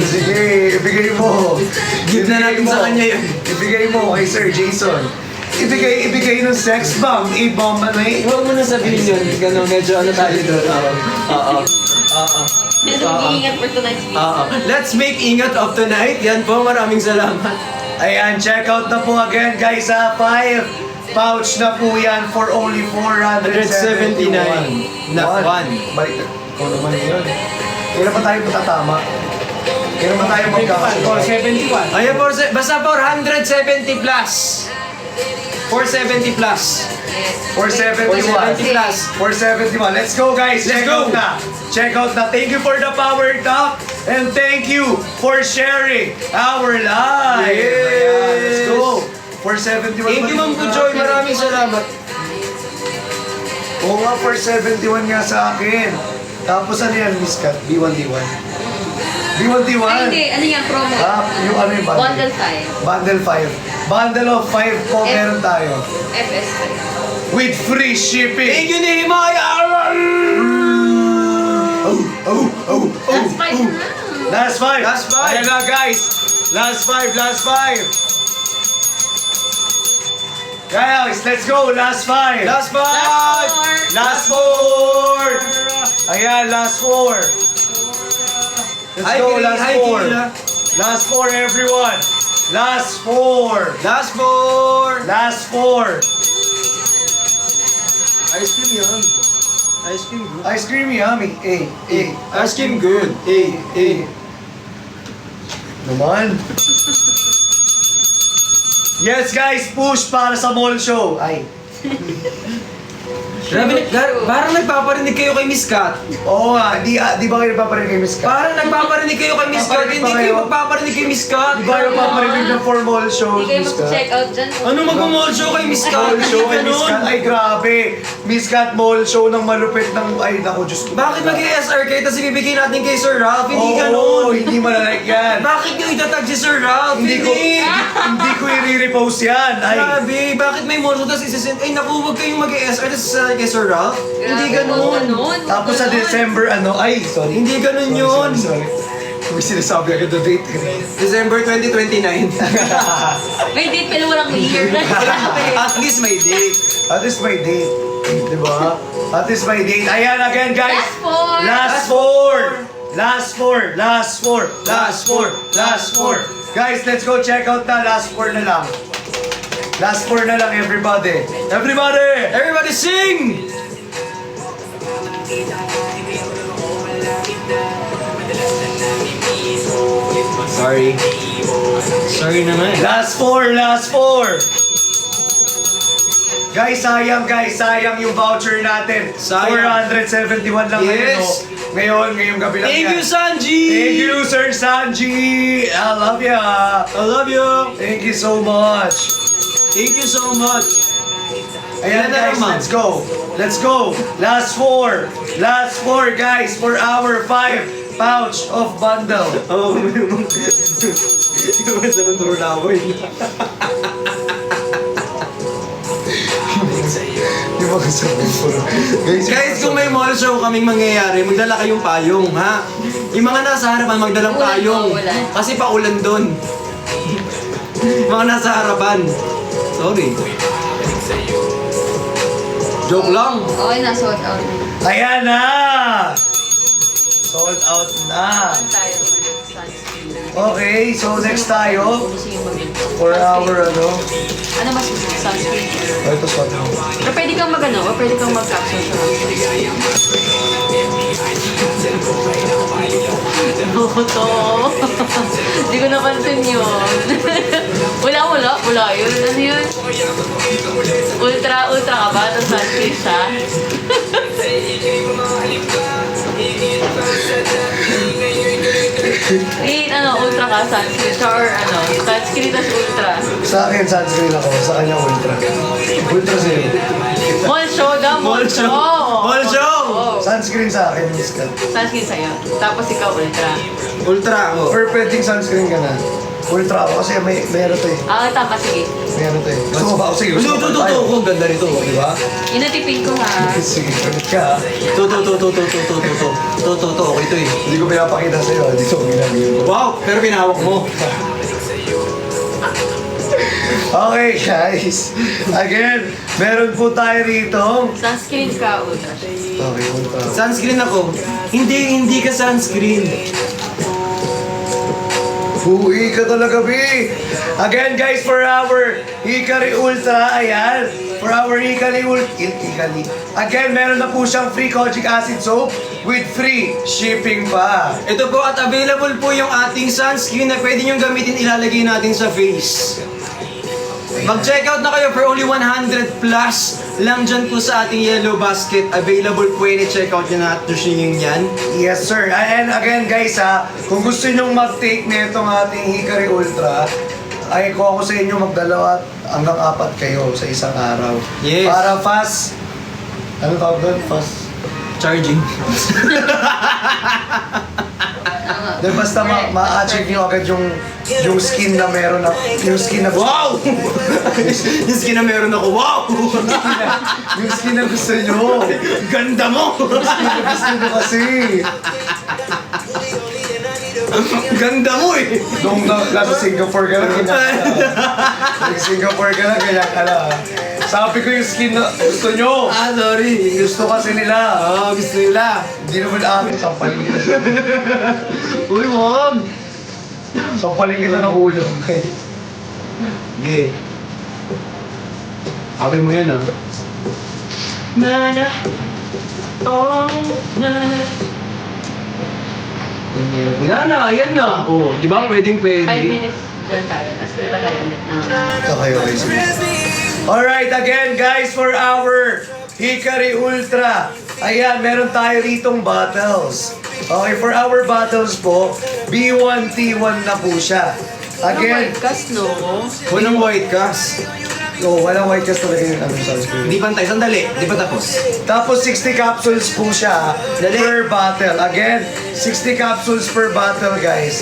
Sige, ibigay mo. Gift na natin sa kanya yun. Ibigay mo kay Sir Jason. Ibigay ng sex bomb. I-bomb ano eh. Huwag mo na sabihin yun. Ganun, medyo ano tayo doon. Oo. Nag-iingat for tonight's video. Let's make ingat of tonight. Yan po, maraming salamat. Ayan, check out na po again guys ha. 5 pouch na po yan for only 479. 179 na one. Balik na. Ikaw naman yun. Kailan pa tayo matatama? Kailan pa tayo magkakasunod? 471. Ayan, basta 470 plus. 470 plus. 471. 470 plus. 471. Let's go guys. Let's Check go. out na. Check out na. Thank you for the power talk. And thank you for sharing our live. Yes. Ayan, let's go. 471. Thank you, Ma'am Kujoy. Maraming salamat. Oo nga, 471 nga sa akin. Tapos ano yan, Miss Kat? B1D1. B1D1. Ay, hindi. Ano yan? Promo. Yung ano yung bundle? Bundle 5. Bundle 5. Bundle of 5 po meron tayo. FS 5. With free shipping. Thank you, Nehemiah. Last 5. Last five. Ayan na guys. Last 5, last 5. Guys, let's go. Last 5. Last 5! Last 4. Ayan, last 4. Let's Hi, go, Kiri. last Hi, 4. Kira. Last 4, everyone. Last 4. Last 4! Last 4. Ice cream yun. Ice cream good. Ice cream yummy. Ice cream good. Naman. Yes guys, push para sa mall show. Ay. Grabe, parang nagpaparinig kayo kay Miss Kat. Oo nga, di ba kayo paparinig kay Miss Kat? Parang nagpaparinig kayo kay Miss Kat. Paparinig Hindi ba kayo kayo? magpaparinig kay Miss Kat. Di ba kayo paparinig ng for mall show, Hindi kayo Miss Kat? mag-check out dyan. Ano mag-mall show kay Miss Kat? Mall show Hindi kay Miss Kat. ganun. Ay grabe. Miss Kat mall show ng malupit ng... Ay naku, Diyos ko. Bakit mag-SR kayo tapos ibibigay natin kay Sir Ralph? Hindi Oo, ganun. hindi malalike yan. Bakit nyo itatag si Sir Ralph? Hindi ko i-repost yan. Ay, Grabe, bakit may mall show tapos isisend? Ay naku, huwag kayong mag-SR tapos sasali kay Sir Ralph? Hindi ganun. tapos sa December ano, ay, sorry. Hindi ganun yun. Sorry. May sinasabi agad na date. December 2029. May date pero walang year. At least may date. At least may date. Diba? At least may date. Ayan again guys. Last 4. Last 4. Last 4. Last 4. Last 4. Last 4. Guys, let's go check out na. Last 4 na lang. Last 4 na lang, everybody. Everybody! Everybody sing! Sorry. Sorry naman. Last 4. Last 4. Guys, sayang yung voucher natin. Sayang. 471 lang Yes. ngayong gabi lang Thank yan. you, Sanji! Thank you, Sir Sanji! I love ya! I love you! Thank you so much! Thank you so much! Ayan Ilan na guys, naman? let's go! Let's go! Last 4! Last 4 guys for our 5 pouch of bundle! Oh, yung sa mundo laway. Di ba kasabi ko? Guys, kung may mall show kaming mangyayari, magdala kayong payong, ha? Yung mga nasa harapan, magdalang Ulan, payong. ulan. Kasi paulan doon. Mga nasa harapan. Sorry. Joke lang. Okay na, sold out. Ayan na! Sold out na! Tayo ulit sunscreen. Okay, so next tayo Gusto yung mag- for our ano. Ano mas sunscreen? Oh, ito spot mo. Pero pwede kang mag-ano, o pwede kang mag-capsule siya. Boto. Hindi ko napansin yun. Wala yun. Ano yun? Ultra ka ba? Tapos sunscreen siya? Ultra ka, sunscreen siya or sunscreen tas ultra. Sa akin, sunscreen ako. Sa kanya, ultra. Ultra sa'yo. Mall show daw, mall show. Mall show! Oo. Sunscreen sa akin, Miss Kat. Sunscreen sa'yo. Tapos ikaw ultra. Ultra ako. Or pwedeng sunscreen ka na. Ultra ako kasi may ano to eh. Tama, sige. May ano to eh. Gusto mo ba? O sige, gusto mo ba tayo? Ang ganda nito. Di ba? Inatipin ko ha. Sige, ulit ka. Okay to eh. Hindi ko pinapakita sa'yo. Dito ko ginagawa ko. Wow, pero pinawak mo. Okay, guys. Again, meron po tayo dito. Sunscreen ka, ultra. Okay, ultra. Sunscreen ako. Hindi ka sunscreen. Uy ka talaga, B! Again, guys, for our Hikari Ultra, ayan. For our Hikari Ultra, Again, meron na po siyang free kojic acid soap with free shipping pa. Ito po at available po yung ating sunscreen na pwede nyo gamitin, ilalagay natin sa face. Mag-check out na kayo for only 100 plus lang dyan po sa ating yellow basket. Available po yun, i-check out nyo na at yun yan. Yes, sir. And again, guys, kung gusto nyong mag-take na itong ating Hikari Ultra, ay ko ako sa inyo magdalawa hanggang 4 kayo sa isang araw. Yes. Para fast. Ano tawag doon? Fast. Charging. Dahil basta ma-achieve nyo agad yung skin na meron na, yung skin na Wow! Yung skin na meron ako, wow! yung skin na gusto nyo. Ganda mo! Gusto nyo kasi. Ganda mo eh. Nung nasa Singapore ka lang, Singapore ka lang, kaya ka lang. Sabi ko yung skin na gusto nyo. Sorry. Gusto kasi nila. Gusto nila. Hindi naman amin, sampalin kita. Uy, wag. Sampalin kita ng ulo. Okay. Sabi mo yan ah. Wala na, ayan na. Oh, di ba? Pwedeng 5 pwede. minutes dyan tayo. Tapos diba tayo ulit na. Okay, sige. Alright, again guys, for our Hikari Ultra. Ayan, meron tayo ritong battles. Okay, for our battles po, B1T1 na po siya. Again. Again, Cast, no? Walang white cast. walang white cast talaga yung ano sa screen. Hindi pantay. Sandali. Di pa tapos. Tapos 60 capsules po siya per battle. Again, 60 capsules per battle guys.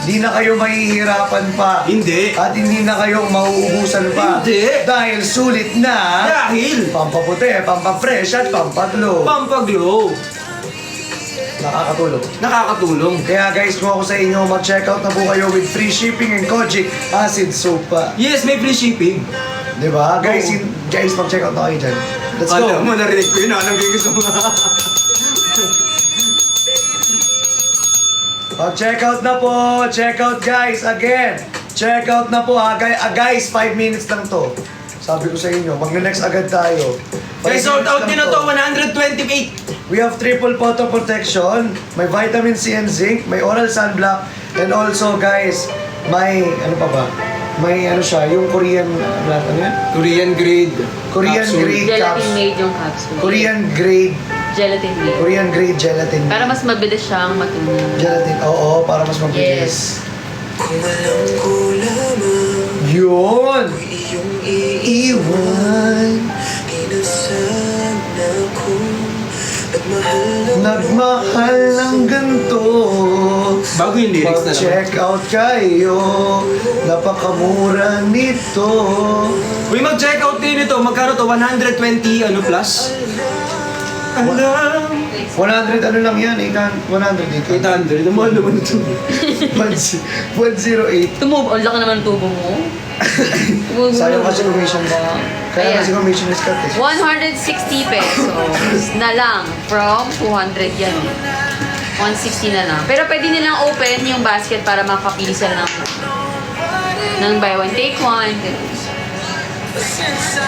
Hindi na kayo mahihirapan pa. Hindi. At hindi na kayo mauubusan pa. Hindi. Dahil sulit na Dahil pampaputi, pampafresh at pampaglow. pampaglow. Nakakatulong. Nakakatulong. Kaya guys, kung ako sa inyo, mag-check out na po kayo with free shipping and Kojic acid soap pa. Yes, may free shipping. Diba? Guys, Oo. guys, mag-check out na kayo dyan. Let's go! Alam mo, narinig ko yun. Alam ko yung gusto mo. Check out na po! Check out guys! Again! Check out na po ha! Guys, 5 minutes lang to. Sabi ko sa inyo, mag-next agad tayo. Guys, 5 sold minutes out lang din na to. 128. We have triple photo protection, may vitamin C and zinc, may oral sunblock, and also guys, may ano pa ba? May ano siya, yung Korean, ano yan? Korean grade. Korean capsule. grade Gelatin capsule. made yung capsule. Korean grade, Gelatin made. Korean grade gelatin. Para mas mabilis siyang matunaw. Gelatin, oo, para mas Yes. mabilis. Yun! Iiwan, nagmahal ng ganito. Bago yung lyrics na naman. Check out kayo, napakamura nito. Uy, mag-check out din ito. Magkano to? 120 ano plus? Alam. 100 ano lang yan, 100 dito. 800. Naman naman ito. 108. Tumove on lang ka naman ang tubo mo. Sayang kasi commission ba? Kaya Ayan. kasi commission is cut eh. 160 pesos na lang from 200 yan. 160 na lang. Pero pwede nilang open yung basket para makapili sila ng buy one, take one.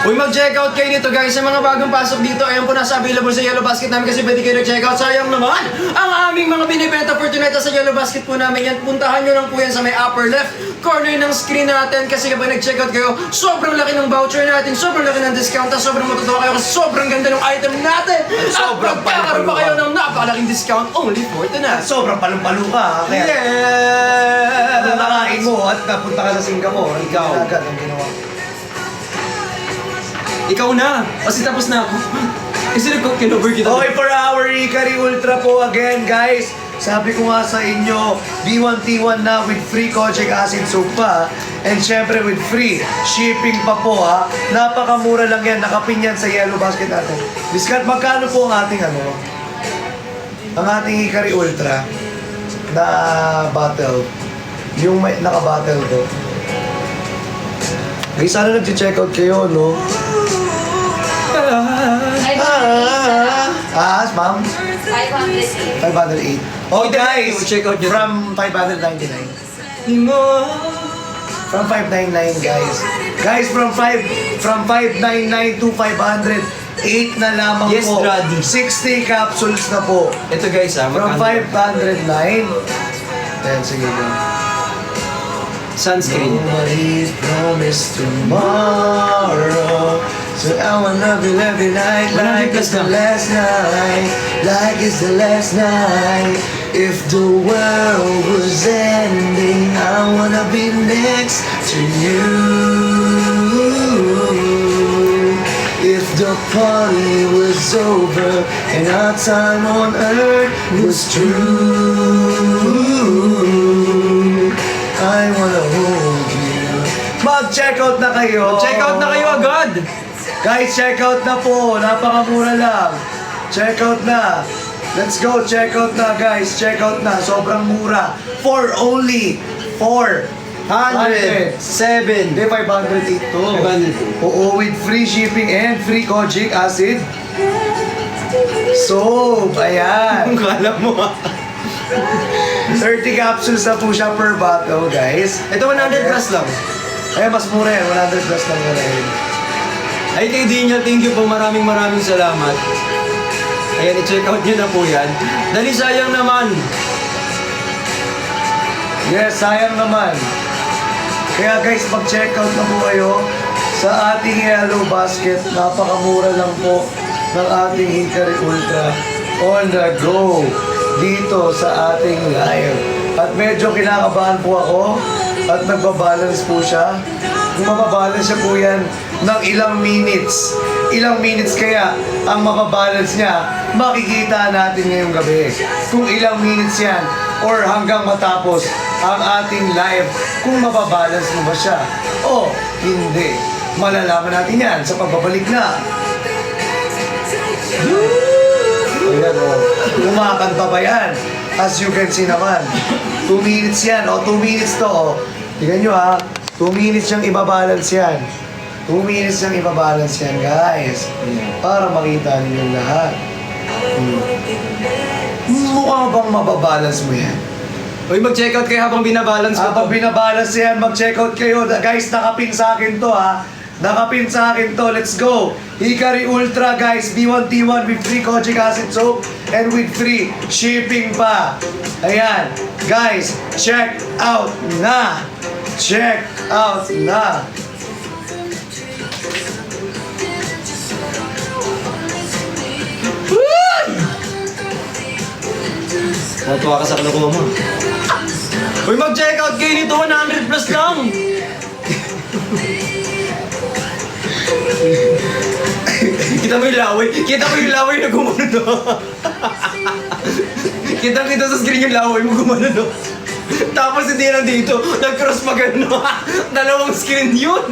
Uy, mag-check out kayo nito guys. Sa mga bagong pasok dito, ayan po nasa available sa Yellow Basket namin kasi pwede kayo nag-check out. Sayang naman ang aming mga binibenta for tonight sa Yellow Basket po namin yan. Puntahan nyo lang po yan sa may upper left corner ng screen natin kasi kapag nag-check out kayo, sobrang laki ng voucher natin, sobrang laki ng discount, at sobrang matutuwa kayo kasi sobrang ganda ng item natin. sobrang At magkakaroon pa kayo ng napakalaking discount only for tonight. Sobrang palong-palo ka. Kaya Yeah! kung nakain mo at napunta ka sa Singapore, Ikaw. agad ang ginawa. Ikaw na! Kasi tapos na ako. Kasi nag-kinover kita. Okay, for our Hikari Ultra po again, guys. Sabi ko nga sa inyo, B1T1 na with free Kojic acid soap pa. And syempre with free shipping pa po ha. Napakamura lang yan, nakapin yan sa Yellow Basket natin. Discount, magkano po ang ating ano? Ang ating Hikari Ultra na battle. Yung may naka-battle ko. Guys, sana nag-check out kayo, no? Ma'am? 508. 508. Oh guys, Check out yun. from 599. From 599 guys. Guys, from 599 to 508 na lamang Yes, po. Daddy. 60 capsules na po. Ito guys From 509. Ayan, sige go. Sunscreen. Nobody promised tomorrow. So I wanna be every night like it's the last night. Like it's the last night. If the world was ending, I wanna be next to you. If the party was over and our time on earth was true, I wanna hold you. Mag-check out na kayo. Check out na kayo agad! Guys, check out na po. Napakamura lang. Check out na. Let's go, check out na guys, check out na. Sobrang mura. For only 407. 7. Hindi, 508 to. 508. Oo, with free shipping and free kojic acid. So, ayan. Kala mo 30 capsules na po siya per bottle, guys. Ito 100 plus lang. Eh, mas mura yan. 100 plus lang na rin. Ay kay Daniel, thank you po. Maraming salamat. Ayan, i-check out nyo na po yan. Dali sayang naman. Yes, sayang naman. Kaya guys, mag-check out na po kayo sa ating Yellow Basket. Napakamura lang po ng ating Hikari Ultra on the go dito sa ating live. At medyo kinakabahan po ako at nagbabalance po siya. Kung mababalance siya po yan ng ilang minutes. Ilang minutes kaya ang mababalance niya, makikita natin ngayong gabi. Kung ilang minutes yan or hanggang matapos ang ating live, kung mababalance mo ba siya o hindi. Malalaman natin yan sa pagbabalik na. Ayan o, kumakanta pa yan. As you can see naman, 2 minutes yan o 2 minutes to o. Tignan nyo ha, 2 minutes siyang ibabalance yan. 2 minutes siyang ibabalance yan guys. Para makita ninyo lahat. Mukha bang mababalance mo yan? Uy, mag-check out kayo habang binabalance ko to. Habang binabalance yan, mag-check out kayo. Guys, nakapin sa akin to ha. Nakapin sa akin to. Let's go. Hikari Ultra guys. B1T1 with free kojic acid soap and with free shipping pa. Ayan. Guys, check out na. Check out na. Matuwa ka sa kinukuha mo. Uy, mag-check out kayo nito. 100 plus lang. Kita mo yung laway? Kita mo yung laway na gumano no? Kita sa screen yung laway mo gumano no? Tapos hindi lang dito, nag-cross magano. Dalawang screen yun.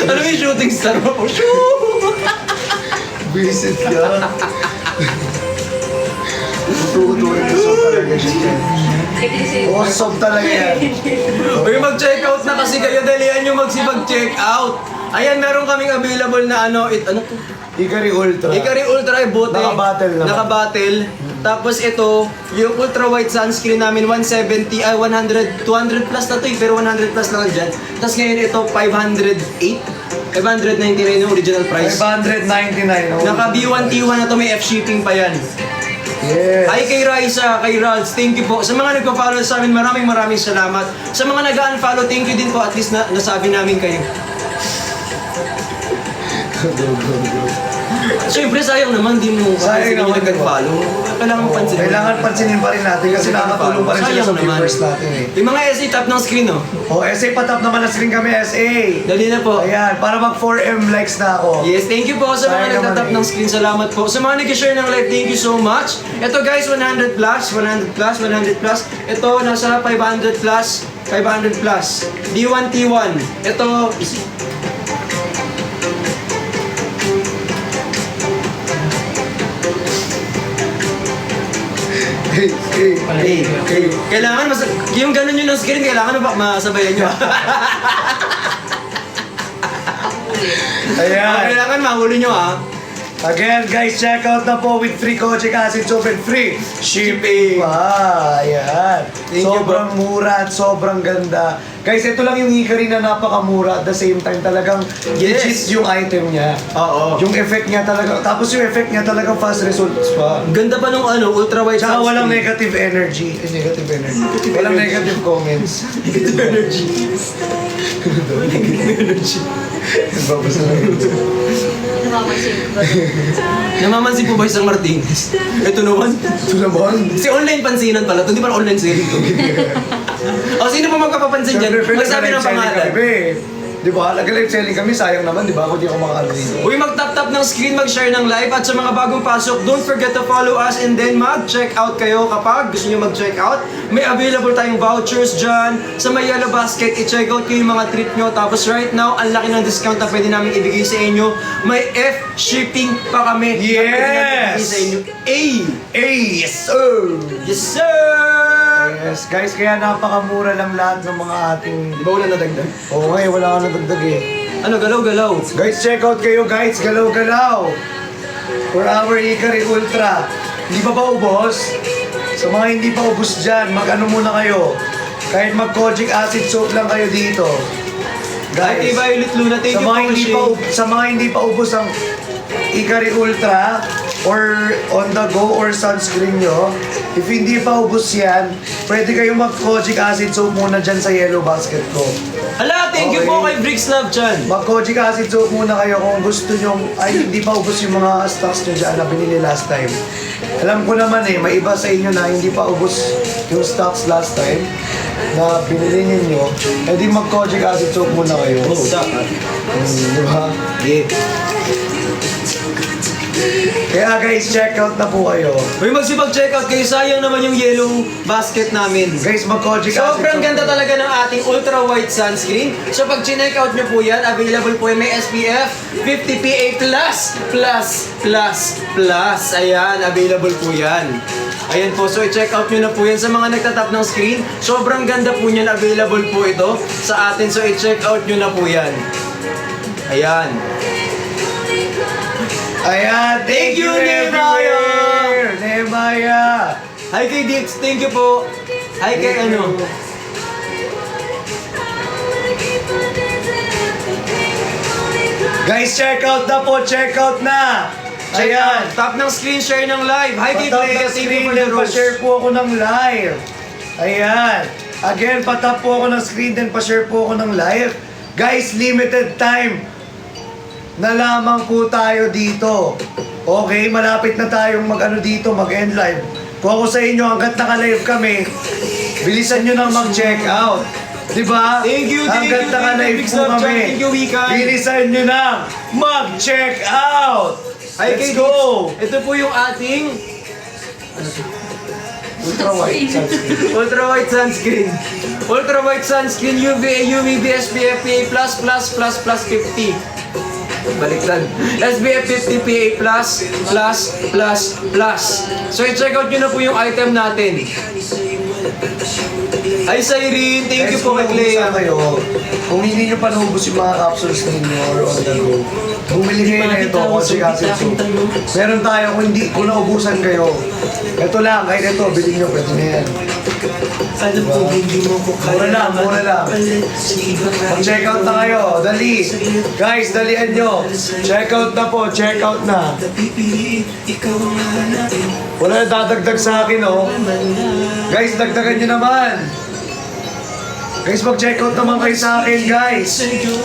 Ano yung shooting star mo po? Shoo! Visit ka. Tututuin na sob talaga siya. Oo, sob talaga yan. Uy, mag-check out na kasi kayo. Dalihan nyo magsipag-check out. Ayan, meron kaming available na ano to? Hikari Ultra. Hikari Ultra ay bote. Naka-battle naman. Naka-battle. Tapos ito, yung ultra white sunscreen namin 170, 200 plus na to eh, pero 100 plus lang dyan. Tapos ngayon ito 508, 599 yung original price. 599. Naka B1T1 na to, may F shipping pa yan. Yes. Hi kay Raisa, kay Ralph, thank you po. Sa mga nagpa-follow sa amin, maraming salamat. Sa mga nag-unfollow, thank you din po, at least nasabi namin kayo. Siyempre, sayang naman, di mo Sayang yung naman, nag-follow. Kailangan pansinin. Kailangan pansinin pa rin natin kasi nakatulong pa rin sila Sayang sa naman. viewers natin eh. Yung mga SA top ng screen, oh. O, SA patap naman na screen kami, SA. Dali na po. Ayan, para mag 4M likes na ako. Yes, thank you po sa mga Sayang nagtatap naman ng screen. Salamat po. Sa mga nag-share ng live, thank you so much. Ito guys, 100 plus, 100 plus, 100 plus. Ito, nasa 500 plus, 500 plus. D1T1. Ito, kailangan yung ganun yun ng screen, kailangan masabayan nyo. Ayan. Kailangan mahuli nyo ha. Again, guys, check out na po with free kojic acid soap and free shipping. Ayan. Thank you, Sobrang mura at sobrang ganda. Guys, ito lang yung Hikari na napakamura at the same time talagang Yes. legit yung item niya. Oo. Yung effect niya talaga, tapos yung effect niya talagang fast results pa. Ganda pa nung ultra white Tsaka walang sunscreen. negative energy. Negative energy. Walang negative comments. Negative energy. Negative energy. Babasa lang ito. Namamansin ko ba? Namamansin po ba isang Martinez? Ito naman. Ito naman. Si online pansinan pala. Ito di ba online selling to? O sino pa magpapapansin dyan? Magsabi ng pangalan. Di ba? Nag-live selling kami, sayang naman, di ba? Kung di ako makakalo dito. Uy, mag-tap-tap nagtatap ng screen, mag-share ng live. At sa mga bagong pasok, don't forget to follow us and then mag-check out kayo kapag gusto nyo mag-check out. May available tayong vouchers dyan. Sa may Yellow Basket, i-check out ko yung mga treat nyo. Tapos right now, ang laki ng discount na pwede namin ibigay sa inyo. May F-shipping pa kami. na pwede namin ibigay sa inyo. Yes sir! Yes, sir! Yes, guys, kaya napakamura lang lahat ng mga ating... Di ba wala nadagdag? Oo nga eh, wala ka nadagdag eh. Ano, galaw-galaw? Guys, check out kayo guys, galaw-galaw! For our Ikari Ultra. Hindi pa ba ubos? Sa mga hindi pa ubos dyan, mag-ano muna kayo. Kahit mag-kojic acid soap lang kayo dito. Guys, Guys, Violet Luna, thank you for sa mga hindi pa ubos ang Ikari Ultra or on the go or sunscreen nyo, if hindi pa ubos yan, pwede kayong mag-kojic acid soap muna dyan sa Yellow Basket ko. Hala, thank you Okay. po kay Bricks Love Chan. Mag-kojic acid soap muna kayo kung gusto nyo, ay hindi pa ubos yung mga stocks nyo dyan na binili last time. Alam ko naman eh, may iba sa inyo na hindi pa ubos yung stocks last time na binili ninyo, edi mag-kojic acid soap muna kayo. Oh, dapat. Di ba? Yeah. Kaya guys, check out na po kayo. Uy, magsipag-check out kayo. Sayang naman yung Yellow Basket namin. Guys, mag-kojic acid Sobrang soap. ganda talaga ng ating ultra white sunscreen. So pag chinek out nyo po yan, available po yan. May SPF 50 PA+++++. Ayan, available po yan. Ayan po, so i-check out nyo na po yan sa mga nagtatap ng screen. Sobrang ganda po yan, available po ito sa atin. So i-check out nyo na po yan. Ayan. Ayan, Thank you, everywhere! Nehemiah! Hi kay Dix, thank you po. Hi kay ano. Guys, check out na po, check out na! Ayan! Tap ng screen share ng live. Hi kay Patap Clea, ng thank you screen, for the rose. pa-share po ako ng live. Ayan. Again, patap po ako ng screen, then pa-share po ako ng live. Guys, limited time na lamang po tayo dito. Okay, malapit na tayong mag-ano dito, mag-end live. Kung ako sa inyo, hanggat naka-live kami, bilisan nyo nang mag-check out. Diba? Thank you, thank hanggat you, naka-live thank you, po Big Love Chan, kami. thank you, Wikan. Bilisan nyo nang mag-check out. Hi Let's kay go! Dix. Ito po yung ating Ultra white sunscreen. ultra white sunscreen. Ultra white sunscreen UVA, UVB, SPF, PA++++++50. Baliktad. SPF 50 PA+++++. So i-check out nyo na po yung item natin. Hi Cyrene, thank you po kay Clea. Kayo, kung hindi nyo pa naubos yung mga capsules ninyo or on the go, bumili kayo na ito, kasi meron tayo, kung naubusan kayo, ito lang, kahit ito, bilhin nyo, pwede na yan. Alam ko hindi mo ko kaya Mura lang. Mag-check out na kayo, dali. Guys, dalian nyo. Check out na po, check out na. Pipiliin, ikaw ang hanapin. Wala na dadagdag sa akin, oh. Guys, dagdagan nyo naman. Guys, mag-check out naman kayo sa akin, guys. Sa'yo.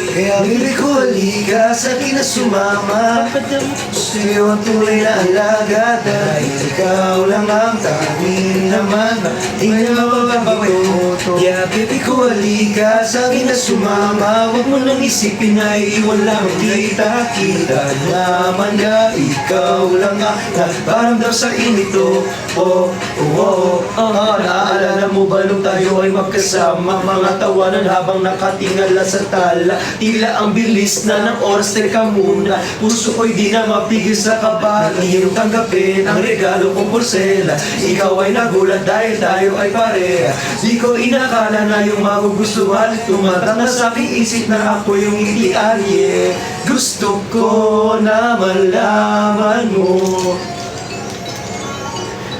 Kaya bili ko halika sa akin na sumama. Papadama ko sa'yo ang tunay na alaga. Dahil ikaw lang ang tanging naman. Di na mababago. Kaya baby ko halika sa akin na sumama. Huwag mo nang isipin na iiwan lang kita. Kita naman na ikaw lang ang nagparamdam sa akin ito. Oh, oh, oh, oh. Naalala mo ba nung tayo ay magkasama? Mga tawanan habang nakatingala sa tala. Tila ang bilis na ng oras, teka muna. Puso ko'y di na mapigil sa kaba. Iyong tanggapin ang regalo kong porsela. Ikaw ay nagulat dahil tayo ay pareha. Di ko inakala na yung magugustuhan. Tumatang na sa aking isip na ako yung hindi alye. Gusto ko na malaman mo.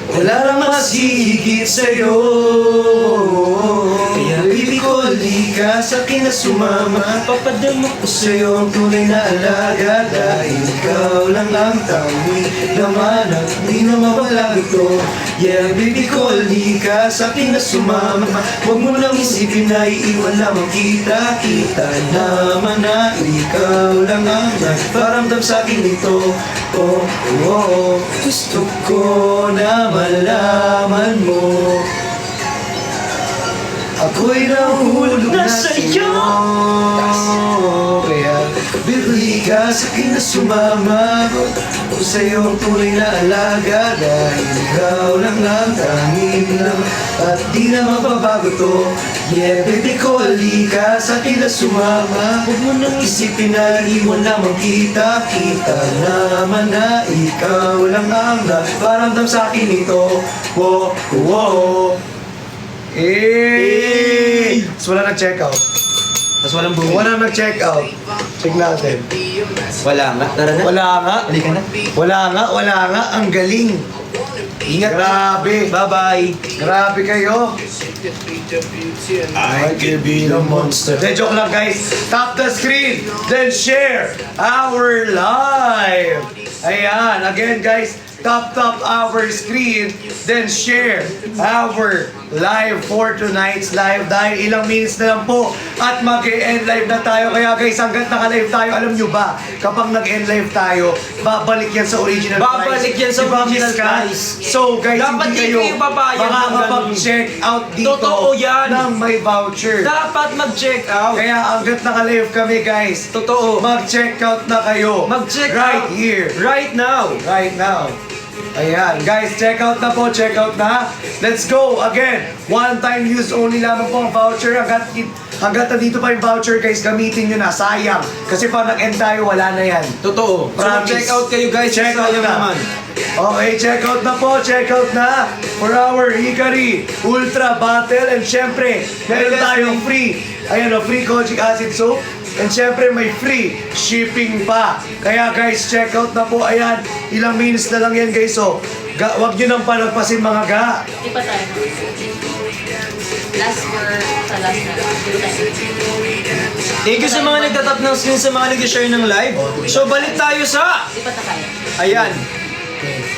Wala lang mas higit sa'yo. Kaya baby ko, halika sa akin na sumama. Papadama ko sa'yo ang tunay na alaga. Dahil ikaw lang ang tanging laman at di na mawala ito. Yeah, baby ko, halika sa akin na sumama. Huwag mo nang isipin na iiwan lamang kita. Kita naman na ikaw lang ang nagparamdam sa akin ito. Oh, oh, oh. Gusto ko na malaman mo. Ako'y nahulog na sa'yo. Kaya bibili ka sa akin na sumama Ako sa'yo ang tunay na alaga Dahil ikaw lang ang tanging naman At di na mababago to Yeah, baby ko, halika sa akin na sumama Huwag mo nang isipin na iwan lamang kita Kita naman na ikaw lang ang paramdam sa akin ito Wo, wo, Eh! So wala nag-check out. Tapos walang bumili. Wala nag-check out. Check natin. Wala nga. Tara na. Wala nga. Halika na. Wala nga. Ang galing. Ingat. Grabe. Bye-bye. Grabe kayo. I can be the monster. Then joke lang guys. Tap the screen. Then share our live. Ayan. Again guys. Tap our screen. Then share our live for tonight's live. Dahil ilang minutes na lang po. At mag-end live na tayo. Kaya guys, hanggat naka-live tayo, alam nyo ba? Kapag nag-end live tayo, babalik yan sa original price. Babalik yan sa Di ba, original Miss Kat? price. So guys, Dapat hindi hindi kayo kayo babayad ng makakapag-check out dito Totoo yan. ng may voucher. Dapat mag-check out. Kaya hanggat naka-live kami guys, Totoo. mag-check out na kayo. Mag-check right out. here. Right now. Right now. Ayan, guys, check out na po, check out na. Let's go again. One time use only lamang po ang voucher. Hanggat nandito pa yung voucher, guys, gamitin nyo na. Sayang. Kasi pag nag-end tayo, wala na yan. Totoo. So Promise. check out kayo guys. Check out Sayang na. naman. Okay, check out na po, check out na. For our Hikari Ultra Battle. And syempre, meron Yes, tayong free. Ayan o, free kojic acid soap. And syempre, may free shipping pa. Kaya guys, check out na po. Ayan, ilang minutes na lang yan guys. So, wag nyo nang palagpasin mga ga. Di pa tayo. Last for sa last na. Thank you sa mga nagtatap ng screen, sa mga nag-share ng live. So balik tayo sa... Di pa tayo. Ayan.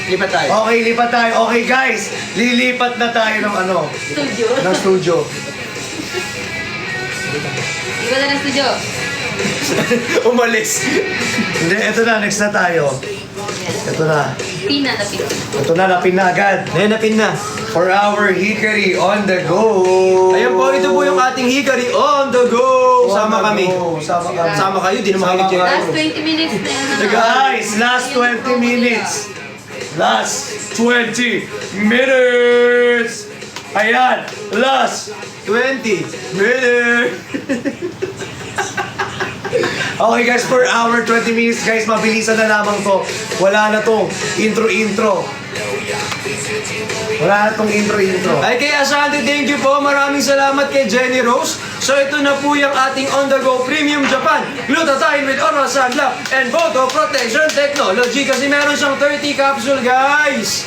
Lipat tayo. Okay, lipat tayo. Okay guys, lilipat na tayo ng ano, Studio. ng studio. Di ba na studio? Umalis. Hindi, eto na, next na tayo. Ito na. Pina na pina. Ito na, napin na agad. Napin na. For our Hikari on the go. Ayan po, ito po yung ating Hikari on the go. Sama kami. Sama kami. Sama kayo, di naman kayo Sama check. kayo. Last 20 minutes na yan. Guys, last 20 minutes. Last 20 minutes. Ayan, last 20. minutes. Okay guys, for our 20 minutes guys, mabilisan na lamang to. Wala na tong intro-intro. Wala na tong intro-intro. Ay kay Asante, thank you po. Maraming salamat kay Jenny Rose. So ito na po yung ating On The Go Premium Japan Glutathione with Oral Sunblock and Photo Protection Technology. Kasi meron siyang 30 capsule guys.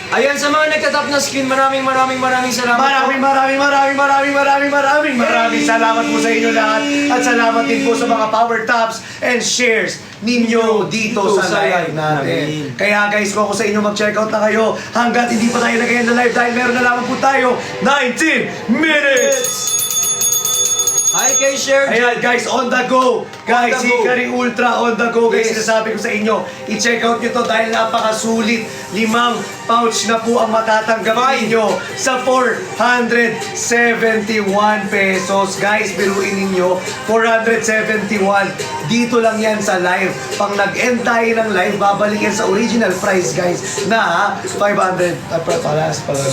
Ayan, sa mga nagtatap na screen, maraming salamat po. Maraming salamat po sa inyo lahat. At salamat din po sa mga power taps and shares ninyo dito sa live natin. Kaya guys, kung ako sa inyo mag-check out na kayo, hanggat hindi pa tayo nag-end na live dahil meron na lamang po tayo 19 minutes! Hi kay Share. Ayan guys, on the go! Guys, On the go. Hikari Ultra on the go guys. Yes. Sinasabi ko sa inyo, i-check out nyo to dahil napakasulit. 5 pouch na po ang matatanggap ninyo sa 471 pesos. Guys, biruin ninyo, 471. Dito lang yan sa live. Pag nag-end tayo ng live, babalik yan sa original price guys na 500.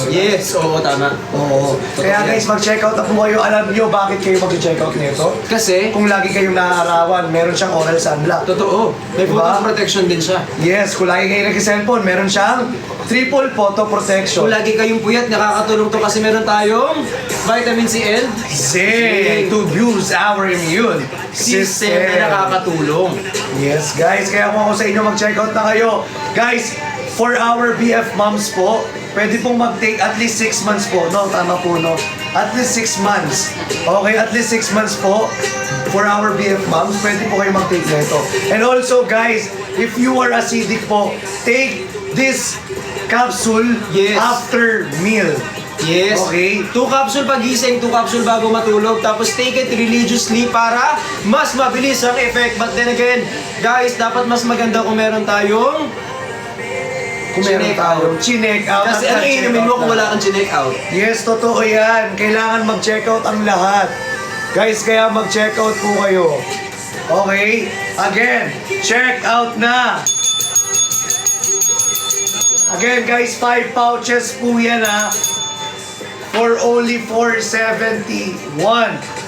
Yes, oo, tama. Oo. Kaya guys, mag-check out na po kayo. Alam nyo bakit kayo mag-check out nito? Kasi, Kung lagi kayong naaarawan, meron siyang oral sunblock. totoo, may Diba? photo protection din siya. Yes, kung lagi kayo nag-cellphone, meron siyang triple photo Kung protection. lagi kayong puyat, nakakatulong to kasi meron tayong vitamin C and Zinc to boost our immune system system. na nakakatulong. Yes, guys. Kaya kung ako sa inyo mag-check out na kayo. Guys, for our BF moms po, pwede pong mag-take at least 6 months po. No, tama po, no? At least 6 months. Okay, at least 6 months po. For our BF moms, pwede po kayo mag-take na ito. And also, guys, if you are acidic po, take this capsule Yes. after meal. Yes. Okay. 2 capsule pagising, 2 capsule bago matulog. Tapos take it religiously para mas mabilis ang effect. But then again, guys, dapat mas maganda kung meron tayong Kung meron chinek tayong out. chinek out. Kasi at ano check inumin mo out kung na. wala kang chinek out? Yes, totoo yan. Kailangan mag-check out ang lahat. Guys, kaya mag-check out po kayo. Okay? Again, check out na. Again guys, 5 pouches po yan ha. For only 471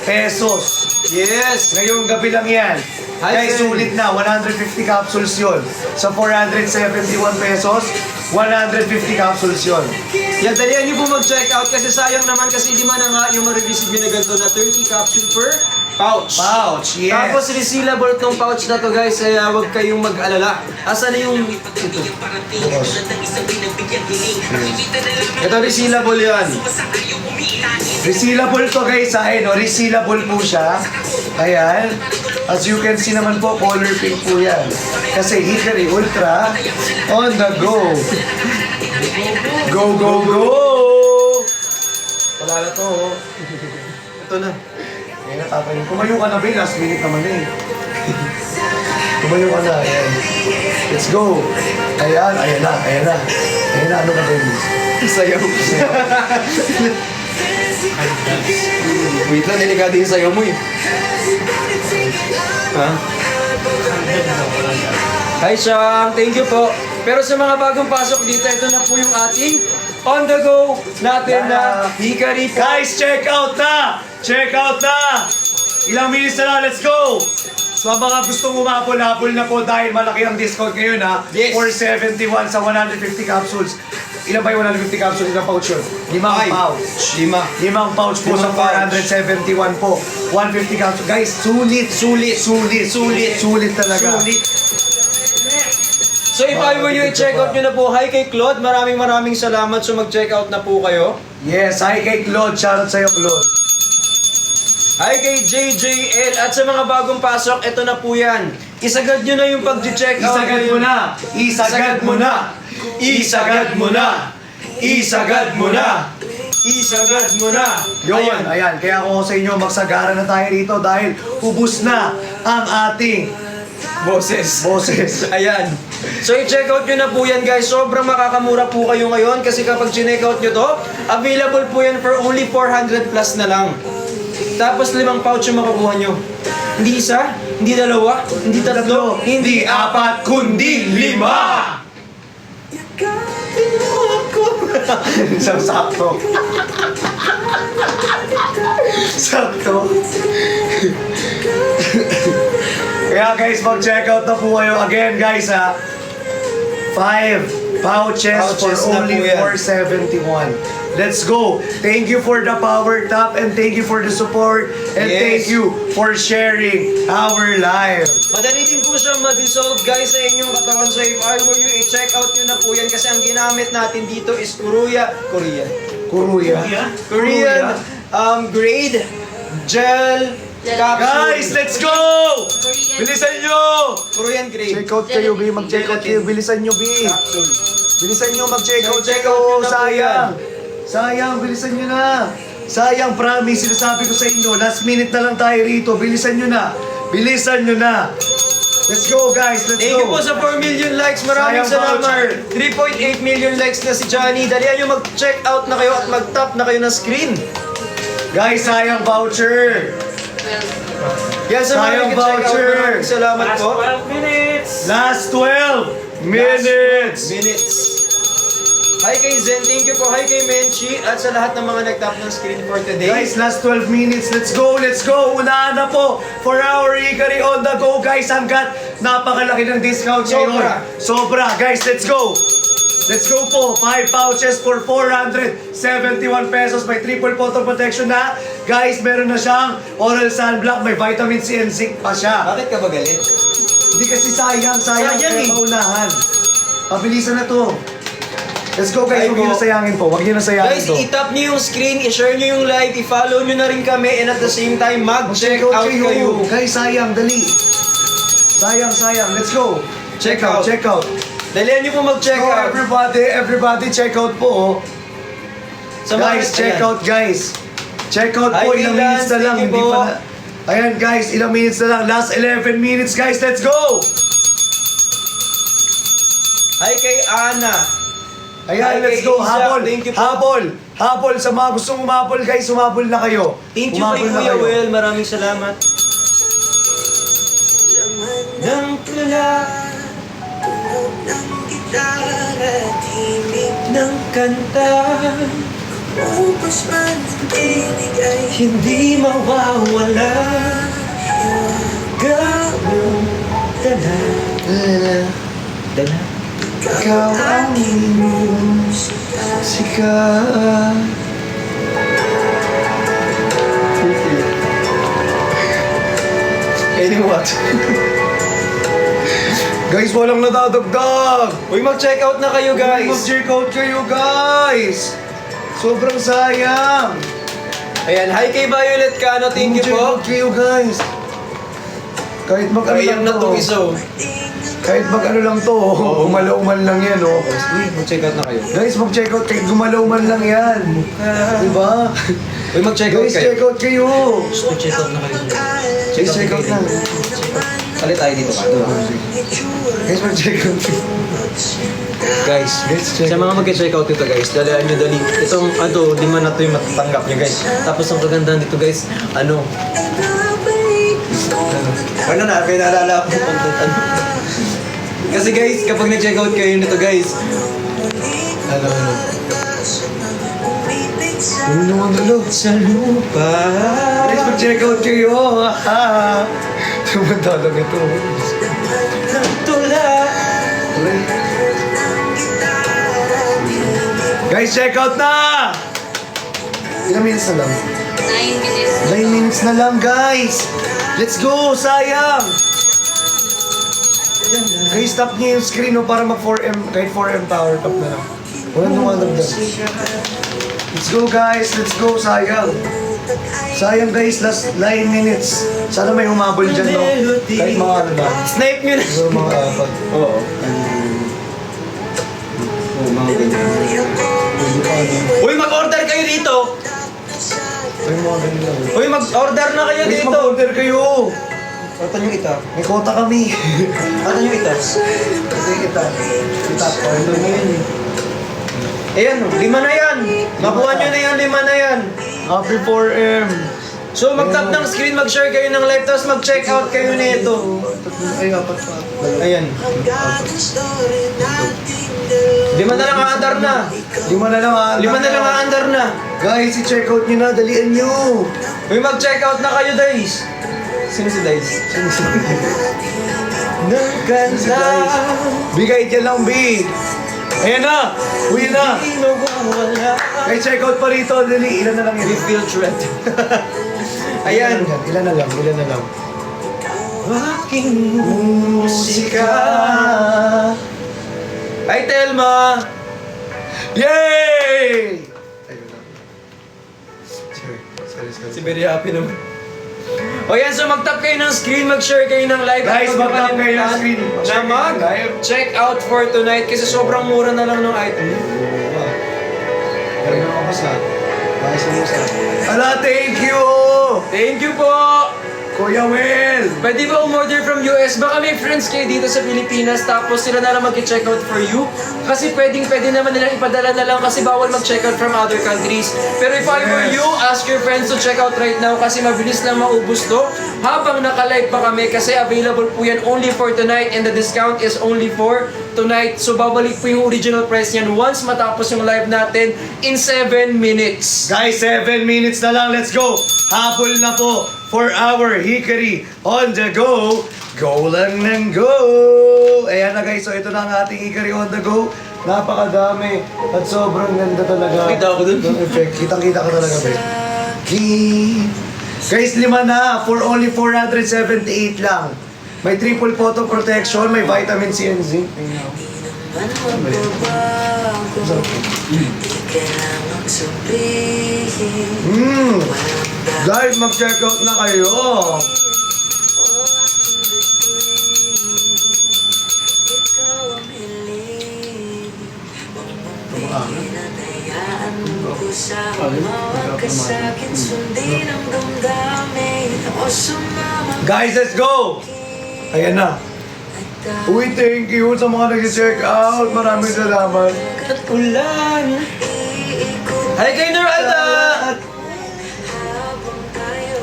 pesos. Yes! Ngayong gabi lang yan. Hi, Guys, sir. sulit na. 150 capsules yun. Sa 471 pesos, 150 capsules yun. Yan, dalihan niyo po mag-check out kasi sayang naman kasi lima na nga yung ma-receive nyo na ganito na 30 capsule per pouch. Pouch, yes. Tapos resealable tong pouch na to guys, kaya huwag kayong mag-alala. Asan na yung ito? Ito resealable yan. Resealable to guys ha. No? Resealable po siya. Ayan. As you can see naman po, color pink po yan. Kasi Hickory Ultra on the go. Go, go, go! Wala na to. Oh. Ito na. Kaya natatayin. Kumayo ka na, Bill. Last minute naman eh. Kumayo ka na. Ayan. Let's go. Ayan, ayan na, ayan na. Ayan na, ano ka, Bill? Sayaw. Wait lang, delikado yung sayaw mo eh. Ha? Hi, Shang. Thank you po. Pero sa mga bagong pasok dito, ito na po yung ating on the go natin na Hickory po. Guys, check out na! Check out na! Ilang minutes na lang, let's go! So mga gustong umapol-apol na po dahil malaki ang discount ngayon ha. Yes. 471 sa 150 capsules. Ilan ba yung 150 capsules? Ilang pouch yun? Limang pouch. Limang pouch po sa Limang pouch. 471 po. 150 capsules. Guys, sulit talaga. So if I were you, i-check out nyo na po. Hi kay Claude, maraming salamat. So mag-check out na po kayo. Yes, hi kay Claude. Shoutout sa'yo, Claude. Hi kay JJL at sa mga bagong pasok, ito na po yan. Isagad nyo na yung pag-check out. Isagad mo na! Isagad mo na! Isagad mo na! Isagad mo na! Isagad mo na! Yun, ayan. Kaya ako sa inyo, magsagara na tayo rito dahil ubus na ang ating Boses. Ayan. So i-check out nyo na po yan guys. Sobrang makakamura po kayo ngayon kasi kapag check out nyo to, available po yan for only 400 plus na lang. Tapos 5 pouch yung makukuha nyo. Hindi isa, hindi dalawa, hindi tatlo, Hindi apat, kundi 5! Sakto. Sakto. Kaya guys, mag-check out na po kayo. Again guys ha. 5 pouches for Pouches na only po yan. 471. Let's go. Thank you for the power tap and thank you for the support and Yes. thank you for sharing our live. Madali din po siya ma-dissolve guys sa inyong katawan. So if I were you, i-check out nyo na po yan kasi ang ginamit natin dito is Korean Kuruya. grade gel capsule. Guys, let's go! Bilisan nyo! Korean grade Check out kayo, B. Mag-check out kayo. Bilisan nyo, B. capsule. Bilisan nyo mag-check out. Check out nyo na po Sayang. Sayang, bilisan nyo na. Sayang, promise. Sinasabi ko sa inyo, last minute na lang tayo rito. Bilisan nyo na. Bilisan nyo na. Let's go, guys. Let's Thank you go. po sa 4 million likes. Maraming Sayang salamat. 3.8 million likes na si Johnny. Dalihan nyo mag-check out na kayo at mag-tap na kayo ng screen. Guys, sayang voucher. Yan sa mga Sayang nag-check out. voucher. Maraming salamat Last po. 12 minutes! Last 12 minutes. Hi kay Zen, thank you po. Hi kay Menchi at sa lahat ng mga nag-tap ng screen for today. Guys, last 12 minutes. Let's go, let's go. Unahan na po for our Hickory on the go, guys. Hanggat napakalaki ng discount ngayon. Sobra. Guys, let's go. Let's go po. 5 pouches for 471 pesos. May triple photo protection na. Guys, meron na siyang oral sunblock. May vitamin C and zinc pa siya. Bakit ka ba galit? Hindi kasi sayang Sayang kaya eh. maunahan. Pabilisan na to. Let's go guys, Ay, huwag nyo po. na sayangin po. Huwag nyo na sayangin Guys, to. i-tap nyo yung screen, i-share nyo yung live, i-follow nyo na rin kami, and at the same time, mag-check out kayo. Guys, sayang, dali. Sayang. Let's go. Check out. Check out. Dalihan nyo po mag-check So out. everybody check out po. Sa mga- Guys, check ayan. out guys. Check out Hi, po, ilang Lance, minutes na lang. thank you Hindi po. pa na. Ayan guys, ilang minutes na lang. Last 11 minutes guys, let's go! Hi kay Ana. Ayan, Hi, let's kay go. Isa, Habol. thank you po. Habol. Sa mga gustong umabol guys, umabol na kayo. Thank you Umabol kay na Kuya kayo. Will, maraming salamat. tula ng kanta, hindi mawawala. Gawin dala, dala. Ikaw ang sikat. Any what? Guys, walang nadadagdag! Uy, mag-check out na kayo guys. Mag-check out kayo, guys! Sobrang sayang! Ayan, hi kay Violet Cano, thank you Mag-check out po. kayo, guys! Kahit mag ano Kayang lang na to. itong iso. Kahit mag ano lang to. Gumalaw-man lang yan, oh. Uy, mag-check out na kayo. Guys, mag-check out kahit gumalaw man lang yan. Diba? Uy, mag-check out Guys, kayo. check out kayo! Mag-check out na kayo. Guys, check out na. Kalit tayo dito pa. Guys, mag-check out. Guys, sa mga mag-check out dito guys, dalaan nyo dali. Itong lima na to yung matatanggap nyo guys. Tapos ang kagandahan dito guys, ano na, may naalala ako ano. Kasi guys, kapag nag-check out kayo nito guys, ano. Ano naman dalo? Sa lupa. Guys, mag-check out kayo. Tumantalang ito. Ng tula. Guys, check out na! Ilang minutes na lang? 9 minutes. 9 minutes na lang, guys! Let's go! Sayang! Guys, stop niyo yung screen no, para mag 4M, kahit 4M power top na lang. Walang lumalagdag. Let's go, guys! Let's go! Sayang! Sayang, guys, last 9 minutes. Sana may humabol dyan, no? Kahit mga ano lang. Snipe nyo na. Siguro mga apat. Oo. Mga ganyan. Uy, mag-order kayo dito! Ay, mga ganyan lang. Uy, mag-order na kayo Guys, dito! mag-order kayo! Atan yung ita. May kota kami. Atan yung ita. Ito yung kita. Kita. Ito na yun eh. Ayan, 5 na yan. Makuha nyo na yan, 5 na yan. Happy 4M. So, mag-tap ng screen, mag-share kayo ng live, tapos mag-check out kayo nito. Ay, apat pa. Ayan. 5 na lang aandar na. 5 na lang ah. 5 na lang aandar na. Guys, i-check out nyo na. Dalian nyo. Uy, mag-check out na kayo, Dice. Sino si Dice? Ng kanta. Bigay dyan lang, B. Ayan na. Uwi na. Di mawawala. Guys, check out pa rito. Dali. Ilan na lang We yun? feel threat. Ayan. Ilan na lang. Ilan na lang. Aking Musika. Ay, Telma. Yay! Ayun na. Sorry. Si very happy naman. O yan, so mag-tap kayo ng screen, mag-share kayo ng live. Guys, At huwag mag-tap kayo ng kalimutan screen. Na Mag-share kayo ng live. mag-check out for tonight kasi sobrang mura na lang ng item. Galing ako sa. Bakit sa musa? Ala, thank you! Thank you po! Kuya Will! Pwede ba umorder from US? Baka may friends kayo dito sa Pilipinas tapos sila na lang mag-check out for you. Kasi pwede naman nilang ipadala na lang kasi bawal mag-check out from other countries. Pero if I were you, ask your friends to check out right now kasi mabilis lang maubos to. Habang naka-live pa kami kasi available po yan only for tonight and the discount is only for tonight. So babalik po yung original price niyan once matapos yung live natin in 7 minutes. Guys, 7 minutes na lang. Let's go! Habol na po for our Hikari on the go. Go lang ng go! Ayan na guys, so ito na ang ating Hikari on the go. Napakadami at sobrang ganda talaga. Kita ako dun. Yung effect. Kitang-kita ko talaga, babe. Guys, 5 na for only 478 lang. May triple photo protection, may vitamin C and zinc. Guys, mag-check out na kayo. Guys, let's go! Ayan na. Uy, thank you sa mga nag-check out. Maraming salamat. At ulan. Hi kay Noralda!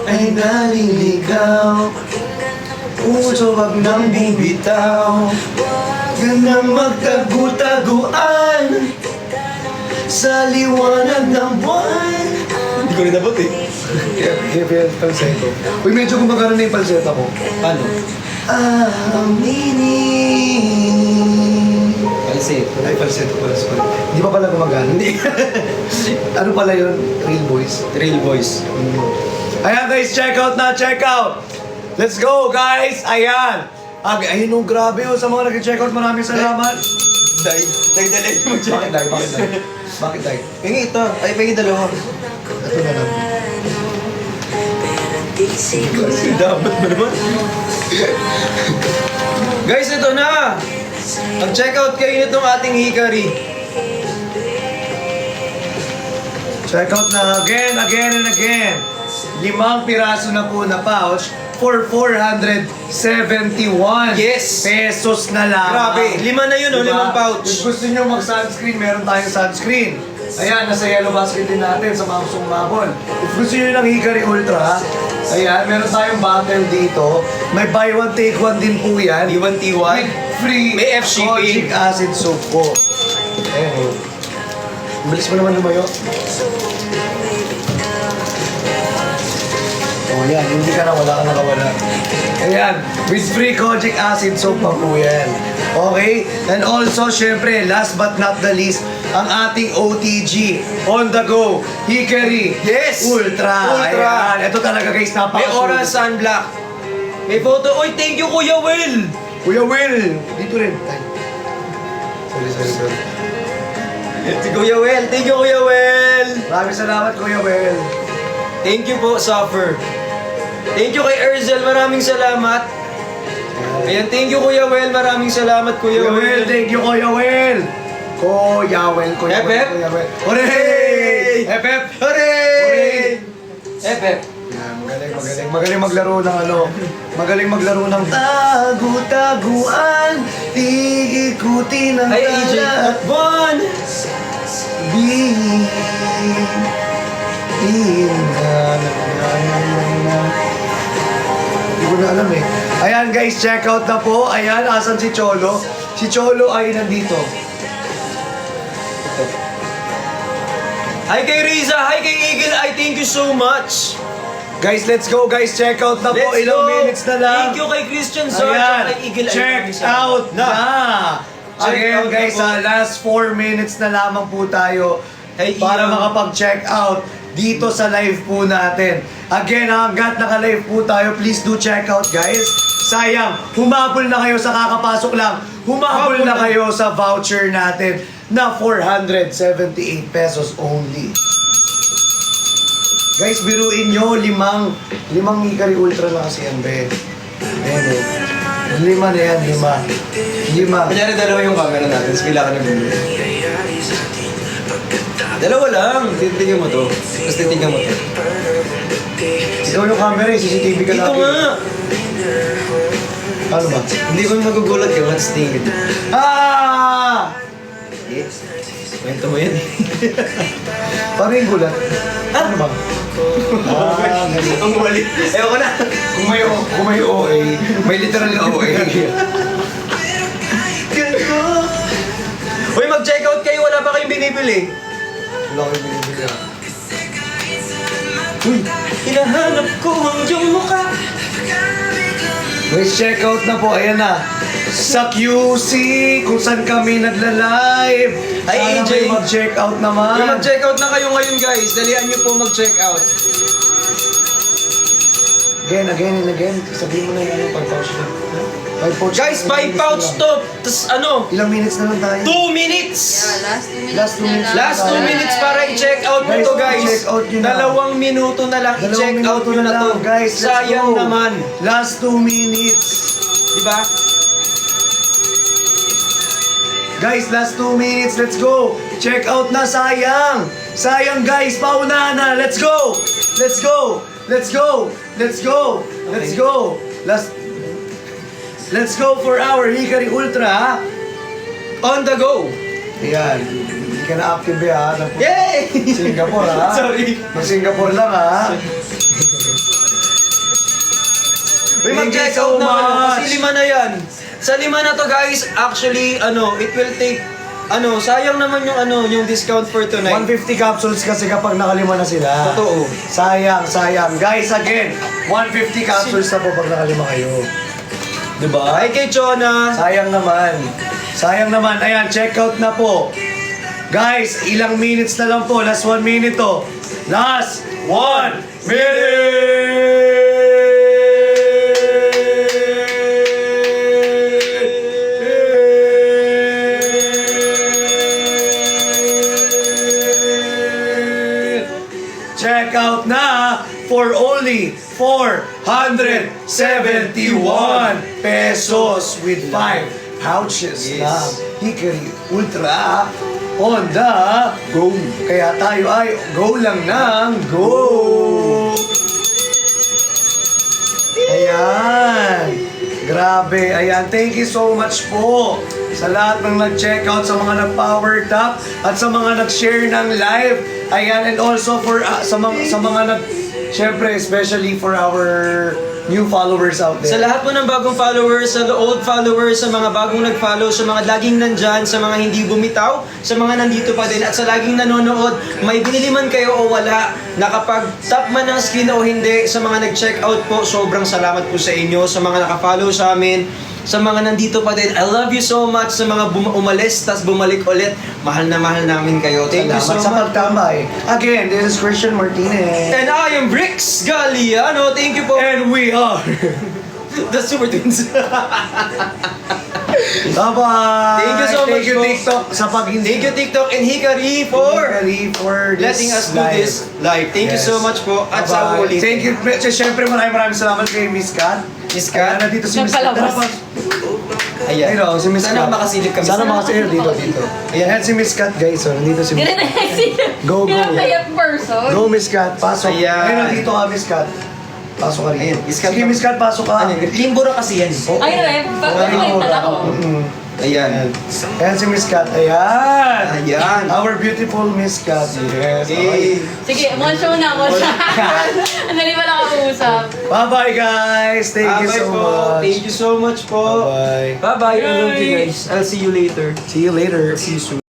Ay naliligaw. Puso wag nang bibitaw, wag nang magtago-taguan sa liwanag ng buwan. Hindi ko rin nabot eh. Kaya falsetto. Uy, medyo gumagana na yung falsetto ko. Paano? Aminin. Falsetto. Ay, falsetto pala. Sorry. Hindi pa pala gumagana. Hindi. Ano pala yun? Real voice. Real voice. Ayan guys, check out na, check out! Let's go guys! Ayan! Ayun oh, grabe oh, sa mga nag-check out, maraming salamat! Dahil dali mo Bakit dahil? Bakit dahil? Bakit dahil? Pengi ito. Ay, pengi dalawa. Ito na lang. Dapat mo naman. Guys, ito na! Mag-check out kayo nitong ating Hikari. Check out na again and again. 5 piraso na po na pouch for 471 Yes. pesos na lang. Grabe. 5 na yun, oh, 5 pouch. Kung gusto nyo mag-sunscreen, meron tayong sunscreen. Ayan, nasa yellow basket din natin sa mga gustong umabol. If gusto nyo ng Hikari Ultra, ayan, meron tayong bottle dito. May buy one, take one din po yan. T1, T1. With free May F shipping. kojic acid soap po. Ayan o. Bilis mo naman lumayo. Oh, yan. Hindi ka na, wala ka nakawala. Ayan. With free kojic acid soap pa po yan. Okay? And also, syempre, last but not the least, ang ating OTG, on the go, Hikari Yes! Ultra. Ultra. Ayan. Ito talaga guys, May napakasulit. oras sunblock. May photo. Oy, thank you, Kuya Will! Kuya Will! Dito rin. Ay. Sorry. Si Kuya Will. Thank you, Kuya Will! Maraming salamat, Kuya Will. Thank you po, Suffer. Thank you kay Erzel. Maraming salamat. Ayan, thank you, Kuya Will. Maraming salamat, Kuya Kuya Will, Will. thank you, Kuya Will. Kuya Will, Kuya Will, Hep, hep. Kuya Will. Hooray! Hep, hep. Hooray! Hep. Yan, magaling maglaro ng ano. Magaling maglaro ng tagu-taguan. Iikutin ang Ay, AJ at Bon! Hindi ko na alam eh. Ayan guys, check out na po. Ayan, asan si Cholo? Si Cholo ay nandito. Hi kay Riza! Hi kay Eagle! I thank you so much! Guys, let's go guys. Check out na po. Let's Ilang go! minutes na lang. Thank you kay Christian Sarge Ayan, at kay Eagle. check Maraming salamat. out na. Check Again out na guys, po. last 4 minutes na lamang po tayo Hey, para Ian. makapag-check out dito sa live po natin. Again, hanggat naka-live po tayo, please do check out guys. Sayang, humabol na kayo sa kakapasok lang. Humabol na kayo sa voucher natin na 478 pesos only. Guys, biruin nyo, limang Hikari Ultra na kasi yan, be. Ayan o. 5 na yan, 5. Kunyari dalawa yung camera natin, tapos kailangan na bumili. Dalawa lang, titignan mo to. Tapos titignan mo to. Ikaw yung camera, yung CCTV ka Dito natin. nga! Ano ba? Hindi ko magugulat ka, what's tingin? Ah! Yes. Kwento mo yan. Paano yung gulat? Ano ba? Ah, ganun. Ang mali. Ayoko na. Kung may OA, may literal na OA. Uy, mag-check out kayo, wala pa kayong binibili. Wala ko yung binibili ah. Uy, hinahanap ko ang iyong mukha. Guys, check out na po. Ayan na. Sa QC, kung saan kami nagla-live. Ay, Sana AJ. kayo mag-check out naman. Uy, mag-check out na kayo ngayon, guys. Dalihan niyo po mag-check out. Again and again. Sabihin mo na yung 5 pouch na. 5 pouch. Guys, 5 pouch to. Tapos ano? Ilang minutes na lang tayo? 2 minutes! Yeah, last 2 minutes Last 2 na minutes. lang. Last 2 minutes para i-check out mo Guys, to, guys. i-check out nyo na. 2 minuto na lang Dalawang i-check out minuto nyo na to. lang, guys. Let's Sayang go. naman. Last 2 minutes. Diba? Guys, last 2 minutes. Let's go. Check out na, sayang. Sayang, guys. Paunahan na. Let's go. Let's go. Let's go. Let's go. Let's go. Let's go for our Hikari Ultra, ha? On the go. Ayan. Hindi ka na-active, ha? Yay! Singapore, ha? Sorry. Mag-Singapore lang, ha? Uy, Thank you mag-check so out na kayo. much. Kasi 5 na yan. Sa 5 na to guys, actually, it will take, sayang naman yung discount for tonight. 150 capsules kasi kapag nakalima na sila. Totoo. Sayang. Guys, again, 150 capsules na po pag nakalima kayo. Diba? Ay, kay Chona. Sayang naman. Ayan, check out na po. Guys, ilang minutes na lang po. Last 1 minute to. Last 1 minute. Check out na for only 471 pesos with 5 pouches Yes. na Hickory Ultra on the go. Kaya tayo ay go lang ng go. Ayan. Grabe. Ayan. Thank you so much po sa lahat ng nag-check out, sa mga nag-power tap, at sa mga nag-share ng live. Ayan. And also for sa mga nag... Siyempre, especially for our new followers out Sa there. lahat po ng bagong followers, sa old followers, sa mga bagong nag-follow, sa mga laging nandyan, sa mga hindi bumitaw, sa mga nandito pa din, at sa laging nanonood, may binili man kayo o wala, nakapag-tap man ng screen o hindi, sa mga nag-check out po, sobrang salamat po sa inyo, sa mga nakafollow sa amin, sa mga nandito pa din, I love you so much, sa mga umalis, tas bumalik ulit, mahal na mahal namin kayo. Thank you so Salamat sa much. pagtambay. Again, this is Christian Martinez. And I am Bricks Galliano. Thank you po. And we are... The Super Twins. Bye-bye! Thank you so much Thank you, po. TikTok, sa pag-hindi. Thank you TikTok and Hikari for letting us do live. this live. Thank you Yes. so much po. At sa Bye-bye. ulit. Thank you. Siyempre, maraming salamat kay Miss Kat. Miss Kat? Ayan, nandito si Miss Kat. Nagpalabas. Ayan. Ayun, si Miss Sana Kat. makasilip kami. Sana makasilip dito. Ayan si Miss Kat, guys. So, nandito si Miss Kat. Go, go. Kaya person. Go, Miss Kat. Pasok. Ayan. Ayun, nandito ka, Miss Kat. Pasok ka rin. Ayan, Miss Kat. Sige, Miss Kat, pasok ka. Ano, limbo na kasi yan. Oo. Ay, pagkakita ako. Ayan. Ayan si Miss Kat. Ayan. Ayan. Our beautiful Miss Kat. Yes. Okay. Sige, motion na. Ang dali pala kausap. Bye-bye, guys. Thank you so Bye-bye po. much. Thank you so much po. Bye-bye. Bye-bye. I love you guys. I'll see you later. See you later. See you soon.